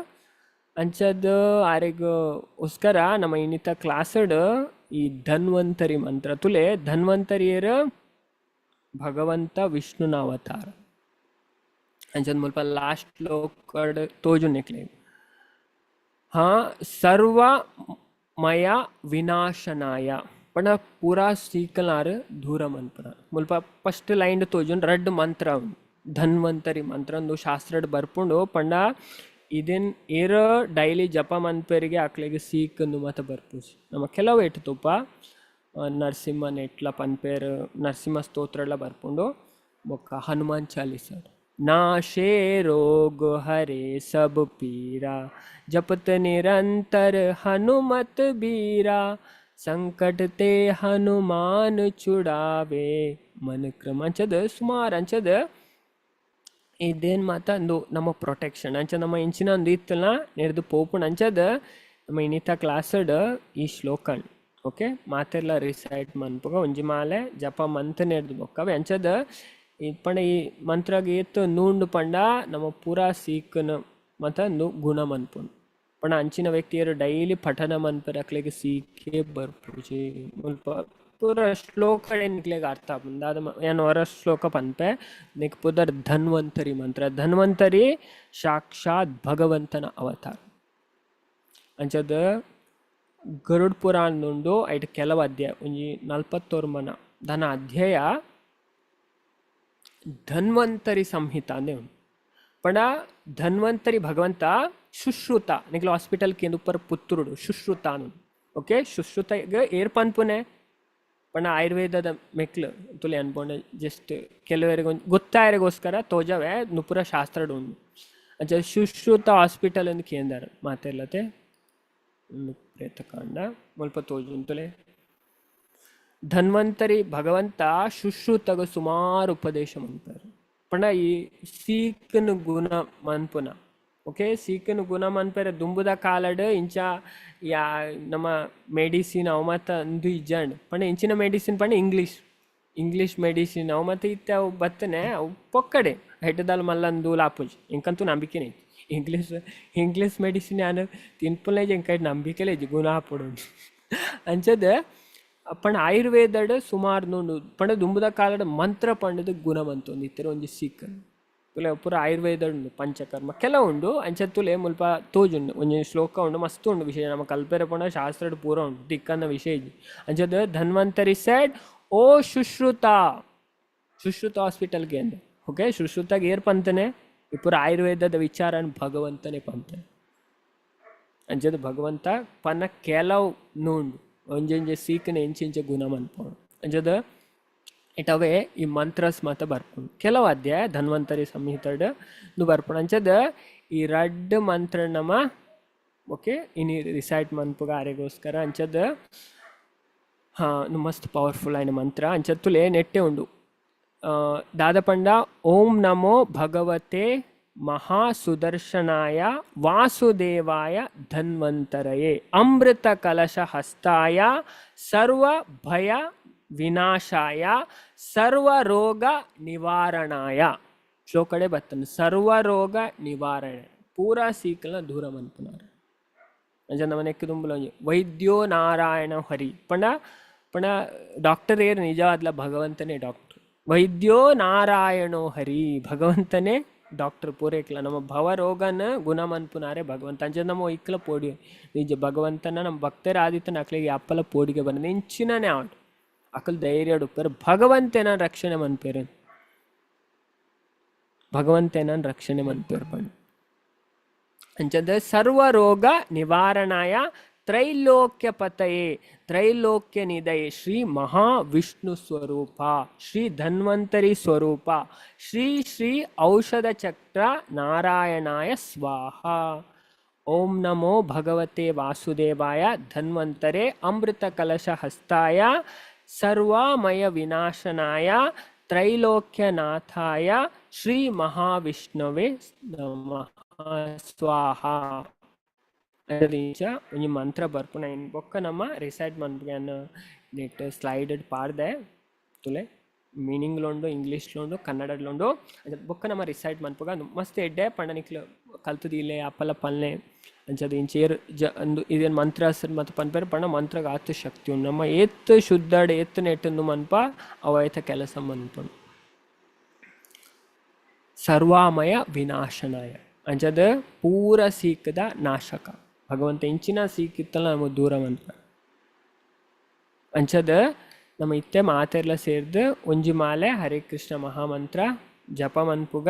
ಅಂಚದ ಆರೆಗ ಉಸ್ಕರ ನಮ್ಮ ಇನ್ನಿತ ಕ್ಲಾಸಡ್ ಈ ಧನ್ವಂತರಿ ಮಂತ್ರ ತುಲೆ ಧನ್ವಂತರಿಯರ ಭಗವಂತ ವಿಷ್ಣುನ ಅವತಾರ ಅಂಚದ ಮುಲ್ಪ ಲಾಸ್ಟ್ ಶ್ಲೋಕಡ್ ತೋಜು ನೆಕ್ಲೆ ಸರ್ವಮಯ ವಿನಾಶನಾಯ ಪಂಡ ಪೂರಾ ಸೀಕಲಾರು ದೂರ ಮನ್ಪುರ ಮುಲ್ಪ ಫಸ್ಟ್ ಲೈನ್ ತೋಜುನ್ ರಡ್ ಮಂತ್ರ ಧನ್ವಂತರಿ ಮಂತ್ರ ಒಂದು ಶಾಸ್ತ್ರಡ್ ಬರ್ಪುಂಡು ಪಂಡ ಇದನ್ ಏರ ಡೈಲಿ ಜಪ ಮನ್ಪೇರಿಗೆ ಆಕ್ಲಿಗೆ ಸೀಕನ್ನು ಮತ್ತು ಬರ್ಪೂಜಿ ನಮ್ಮ ಕೆಲವು ಎಟ್ಟುತುಪ್ಪ ನರಸಿಂಹನ ಎಟ್ಲ ಪನ್ಪೇರು ನರಸಿಂಹ ಸ್ತೋತ್ರ ಎಲ್ಲ ಬರ್ಪುಂಡು ಬೊಕ್ಕ ಹನುಮಾನ್ ಚಾಲೀಸರ್ ನಾಶೇ ರೋಗ ಹರೇ ಸಬ್ ಪೀರಾ ಜಪತ್ ನಿರಂತರ ಹನುಮತ್ ಬೀರಾ ಸಂಕಟ ತೇ ಹನುಮಾನ್ ಚುಡಾವೆ ಮನ ಕ್ರಮ ಅಂಚದ ಸುಮಾರು ಅಂಚದ ಇದೇನು ಮಾತಂದು ನಮ್ಮ ಪ್ರೊಟೆಕ್ಷನ್ ಅಂಚ ನಮ್ಮ ಇಂಚಿನ ಒಂದು ಇತ್ತಲ್ಲ ನೆರೆದು ಪೋಪುಣ ಅಂಚದ ನಮ್ಮ ಇನ್ನಿತ ಕ್ಲಾಸಡ್ ಈ ಶ್ಲೋಕನ್ ಓಕೆ ಮಾತೆಲ್ಲ ರಿಸೈಟ್ ಮನ್ಪುಗ ಒಂಜಿ ಮಾಲೆ ಜಪ ಮಂತ್ ನೆರೆದು ಬೊಕ್ಕವೆ ಅಂಚದ ಪಂಡ ಈ ಮಂತ್ರಗೆ ಎತ್ತು ನೂಂಡು ಪಂಡ ನಮ್ಮ ಪೂರಾ ಸೀಕನ ಮತ್ತು ಗುಣ ಮನ್ಪುಂಡು ಪಂಡ ಅಂಚಿನ ವ್ಯಕ್ತಿಯರು ಡೈಲಿ ಪಠನ ಮನ್ಪರ ಅಕ್ಲೆಗೆ ಸೀಕೆ ಬರ್ಪೂಜಿ ಮುಲ್ಪ ಪೂರ ಶ್ಲೋಕ ನಿಕ್ಲೆಗೆ ಅರ್ಥ ಬಂದಾದ ಏನು ಹೊರ ಶ್ಲೋಕ ಪನ್ಪೆ ನಿಕ್ ಪುದರ್ ಧನ್ವಂತರಿ ಮಂತ್ರ ಧನ್ವಂತರಿ ಸಾಕ್ಷಾತ್ ಭಗವಂತನ ಅವತಾರ ಅಂಚದ ಗರುಡ್ ಪುರಾಣದುಂಡು ಐಟ್ ಕೆಲವು ಅಧ್ಯಾಯ ಒಂಜಿ 40 ಮನ ಧನ ಅಧ್ಯಾಯ ಧನ್ವಂತರಿ ಸಂಹಿತ ಅಂದೇ ಉಂಟು ಪಂಡ ಧನ್ವಂತರಿ ಭಗವಂತ ಶುಶ್ರುತ ನಿಕ್ಲ ಹಾಸ್ಪಿಟಲ್ ಕೇಂದ್ರ ಪುತ್ತೂರುಡು ಶುಶ್ರುತ ಅನ್ನು ಓಕೆ ಶುಶ್ರುತ ಏರ್ ಪನ್ಪುನೆ ಪಂಡ ಆಯುರ್ವೇದದ ಮೆಕ್ಲು ತುಲೆ ಅನ್ಪೊಂಡೆ ಜಸ್ಟ್ ಕೆಲವರಿಗೆ ಗೊತ್ತಾಯರಿಗೋಸ್ಕರ ತೋಜವೆ ನುಪುರ ಶಾಸ್ತ್ರ ಉಂಡು ಅಂಚ ಶುಶ್ರುತ ಹಾಸ್ಪಿಟಲ್ ಎಂದು ಕೇಂದ್ರ ಮಾತೆಲ್ಲತೆ ಪ್ರೇತಕಾಂಡ ಮುಲ್ಪ ತೋಜು ತುಲೆ ಧನ್ವಂತರಿ ಭಗವಂತ ಶುಶ್ರುತಗ ಸುಮಾರು ಉಪದೇಶ ಮನ್ಪರು ಪಂಡ ಈ ಸೀಕನು ಗುಣ ಮನ್ಪುನ ಓಕೆ ಸೀಕನು ಗುಣ ಮನ್ಪೆರೆ ದುಂಬುದ ಕಾಲಡ್ ಇಂಚ ಯಾ ನಮ್ಮ ಮೆಡಿಸಿನ್ ಅವು ಮತ್ತು ಅಂದು ಇಜ್ಜಂಡ್ ಪಂಡ ಇಂಚಿನ ಮೆಡಿಸಿನ್ ಪಂಡ ಇಂಗ್ಲೀಷ್ ಮೆಡಿಸಿನ್ ಅವು ಮತ್ತು ಇತ್ತೆ ಅವು ಬತ್ತನೆ ಅವು ಪೊಕ್ಕಡೆ ಹೆಡ್ಡದಲ್ಲಿ ಮಲ್ಲಂದು ಲಾಪುಜ್ ಇಂಕಂತೂ ನಂಬಿಕೆನೇ ಇಂಗ್ಲೀಷ್ ಮೆಡಿಸಿನ್ ಯಾನು ತಿನ್ಪುಲೇಜ್ ಇಂಕ ನಂಬಿಕೆಲೇಜ್ ಗುಣ ಹಾಪುಡು ಅಂಚದ पण ಆಯುರ್ವೇದಡ್ ಸುಮಾರು ನೋಡು ಪಂಡ ದುಂಬುದ ಕಾಲದ ಮಂತ್ರ ಪಂಡದ ಗುಣವಂತ ಒಂದು ಇತ್ತರ ಒಂಜಿ ಸೀಕ್ ತುಲೆ ಪೂರ ಆಯುರ್ವೇದ ಉಂಡು ಪಂಚಕರ್ಮ ಕೆಲ ಉಂಡು ಅಂಚ ತುಲೆ ಮುಲ್ಪ ತೋಜುಂಡು ಒಂಜಿ ಶ್ಲೋಕ ಉಂಡು ಮಸ್ತ್ ಉಂಡು ವಿಷಯ ನಮ್ಮ ಕಲ್ಪೆರೆ ಪಂಡ ಶಾಸ್ತ್ರ ಪೂರ ಉಂಡು ದಿಕ್ಕನ್ನ ವಿಷಯ ಅಂಚದ ಧನ್ವಂತರಿ ಸೈಡ್ ಓ ಶುಶ್ರುತ ಶುಶ್ರುತ ಹಾಸ್ಪಿಟಲ್ಗೆ ಅಂದೆ ಓಕೆ ಶುಶ್ರುತಾಗ ಏರ್ ಪಂತನೆ ಪೂರ ಆಯುರ್ವೇದದ ವಿಚಾರ ಭಗವಂತನೇ ಪಂತನೆ ಅಂಚದ ಭಗವಂತ ಪನ್ನ ಕೆಲವು ನೋಂಡು ಒಂಜೊಂಜೆ ಸೀಕನೆ ಎಂಚಿಂಚೆ ಗುಣ ಮನ್ಪೋಡು ಅಂಚದ ಇಟವೇ ಈ ಮಂತ್ರಸ್ ಮಾತ ಬರ್ಪುಂಡು ಕೆಲವು ಅಧ್ಯಾಯ ಧನ್ವಂತರಿ ಸಂಹಿತಡ್ ನು ಬರ್ಪುಂಡು ಅಂಚದ ಈ ರಡ್ಡ್ ಮಂತ್ರ ನಮ ಓಕೆ ಇನಿ ರಿಸೈಟ್ ಮನ್ಪುಗ ಆರೆಗೋಸ್ಕರ ಅಂಚದ ಮಸ್ತ್ ಪವರ್ಫುಲ್ ಆಯ್ನ ಮಂತ್ರ ಅಂಚದ ತುಲೆ ನೆಟ್ಟೆ ಉಂಡು ದಾದಪಂಡ ಓಂ ನಮೋ ಭಗವತೆ ಮಹಾಸುದರ್ಶನಾಯ ವಾಸುದೇವಾಯ ಧನ್ವಂತರಯೇ ಅಮೃತ ಕಲಶ ಹಸ್ತಾಯ ಸರ್ವ ಭಯ ವಿನಾಶಾಯ ಸರ್ವ ರೋಗ ನಿವಾರಣಾಯ ಶ್ಲೋಕಡೆ ಬರ್ತನೆ ಸರ್ವ ರೋಗ ನಿವಾರಣೆ ಪೂರಾ ಸೀಕಲ್ನ ದೂರ ಮನ್ಪುನಾರು ಅಂಜ ನಮನೆಕ್ಕೆ ತುಂಬಲ ವೈದ್ಯೋ ನಾರಾಯಣ ಹರಿ ಪಣ ಡಾಕ್ಟರ್ ಏರು ನಿಜವಾದ್ಲ ಭಗವಂತನೇ ಡಾಕ್ಟರ್ ವೈದ್ಯೋ ನಾರಾಯಣೋ ಹರಿ ಭಗವಂತನೇ ಡಾಕ್ಟರ್ ಪೂರೈಕ್ಲ ನಮ್ಮ ಭವರೋಗನ ಗುಣ ಮನ್ಪುನಾರೆ ಭಗವಂತ ಅಂಚೆ ನಮ್ಮ ಇಕ್ಲ ಪೋಡಿ ನಿಜ ಭಗವಂತನ ನಮ್ಮ ಭಕ್ತರ ಆದಿತ್ತನ ಅಕ್ಲಿಗೆ ಅಪ್ಪಲ ಪೋಡಿಗೆ ಬಂದ ಇಂಚಿನೇ ಆಡು ಅಕಲ್ ಧೈರ್ಯ ಉಪ್ಪೇರು ಭಗವಂತೇನ ರಕ್ಷಣೆ ಮನ್ಪೇರು ಭಗವಂತೇನ ರಕ್ಷಣೆ ಮನ್ಪೇರು ಪಂಡು ಅಂಚದ ಸರ್ವ ರೋಗ ನಿವಾರಣಾಯ ತ್ರೈಲೋಕ್ಯ ಪತಯೇ ತ್ರೈಲೋಕ್ಯ ನಿಧಯೇ ಶ್ರೀ ಮಹಾವಿಷ್ಣು ಸ್ವರೂಪ ಶ್ರೀ ಧನ್ವಂತರಿ ಸ್ವರೂಪ ಶ್ರೀ ಶ್ರೀ ಔಷಧ ಚಕ್ರ ನಾರಾಯಣಾಯ ಸ್ವಾಹ ಓಂ ನಮೋ ಭಗವತೆ ವಾಸುದೇವಾಯ ಧನ್ವಂತರೇ ಅಮೃತ ಕಲಶ ಹಸ್ತಾಯ ಸರ್ವಮಯ ವಿನಾಶನಾಯ ತ್ರೈಲೋಕ್ಯನಾಥಾಯ ಶ್ರೀ ಮಹಾವಿಷ್ಣುವೇ ನಮಃ ಸ್ವಾಹ ಒಂಜಿ ಮಂತ್ರ ಬರ್ಪುನ ಇನ್ ಬೊಕ್ಕ ನಮ್ಮ ರಿಸೈಡ್ ಮನ್ಪುಗ್ಯಾನ ನೆಟ್ ಸ್ಲೈಡ್ ಪಾರ್ದೆ ತುಲೆ ಮೀನಿಂಗ್ಲುಂಡು ಇಂಗ್ಲೀಷ್ಲುಂಡು ಕನ್ನಡಡ್ಲುಂಡು ಬೊಕ್ಕ ನಮ್ಮ ರಿಸೈಡ್ ಮನ್ಪುಗ ಮಸ್ತ್ ಎಡ್ಡೆ ಪಂಡನಿಕ್ಲು ಕಲ್ತದಿಲ್ಲೆ ಅಪ್ಪಲ ಪಲ್ಲೆ ಅಂಚದು ಇಂಚೇರು ಅಂದು ಇದೇನು ಮಂತ್ರ ಹೆಸರು ಮತ್ತು ಪನ್ಪೇರು ಪಂಡ ಮಂತ್ರಗ ಆತ ಶಕ್ತಿ ಉಂಡು ನಮ್ಮ ಏತ್ ಶುದ್ಧಡ್ ಏತ್ ನೆಟ್ಟಂದು ಮನ್ಪ ಅವಾಯ್ತ ಕೆಲಸ ಮನ್ಪುಂಡು ಸರ್ವಾಮಯ ವಿನಾಶನಾಯ ಅಂಚದ ಪೂರ ಸೀಕದ ನಾಶಕ ಭಗವಂತ ಇಂಚಿನ ಸೀಕಿತ್ತಲ್ಲ ನಮ್ಮ ದೂರ ಮನ್ಪ ಅಂಚದ ನಮ್ಮ ಇತ್ತೆ ಮಾತೆರ್ಲ ಸೇರ್ದು ಒಂಜಿ ಮಾಲೆ ಹರೇ ಕೃಷ್ಣ ಮಹಾಮಂತ್ರ ಜಪ ಮನ್ಪುಗ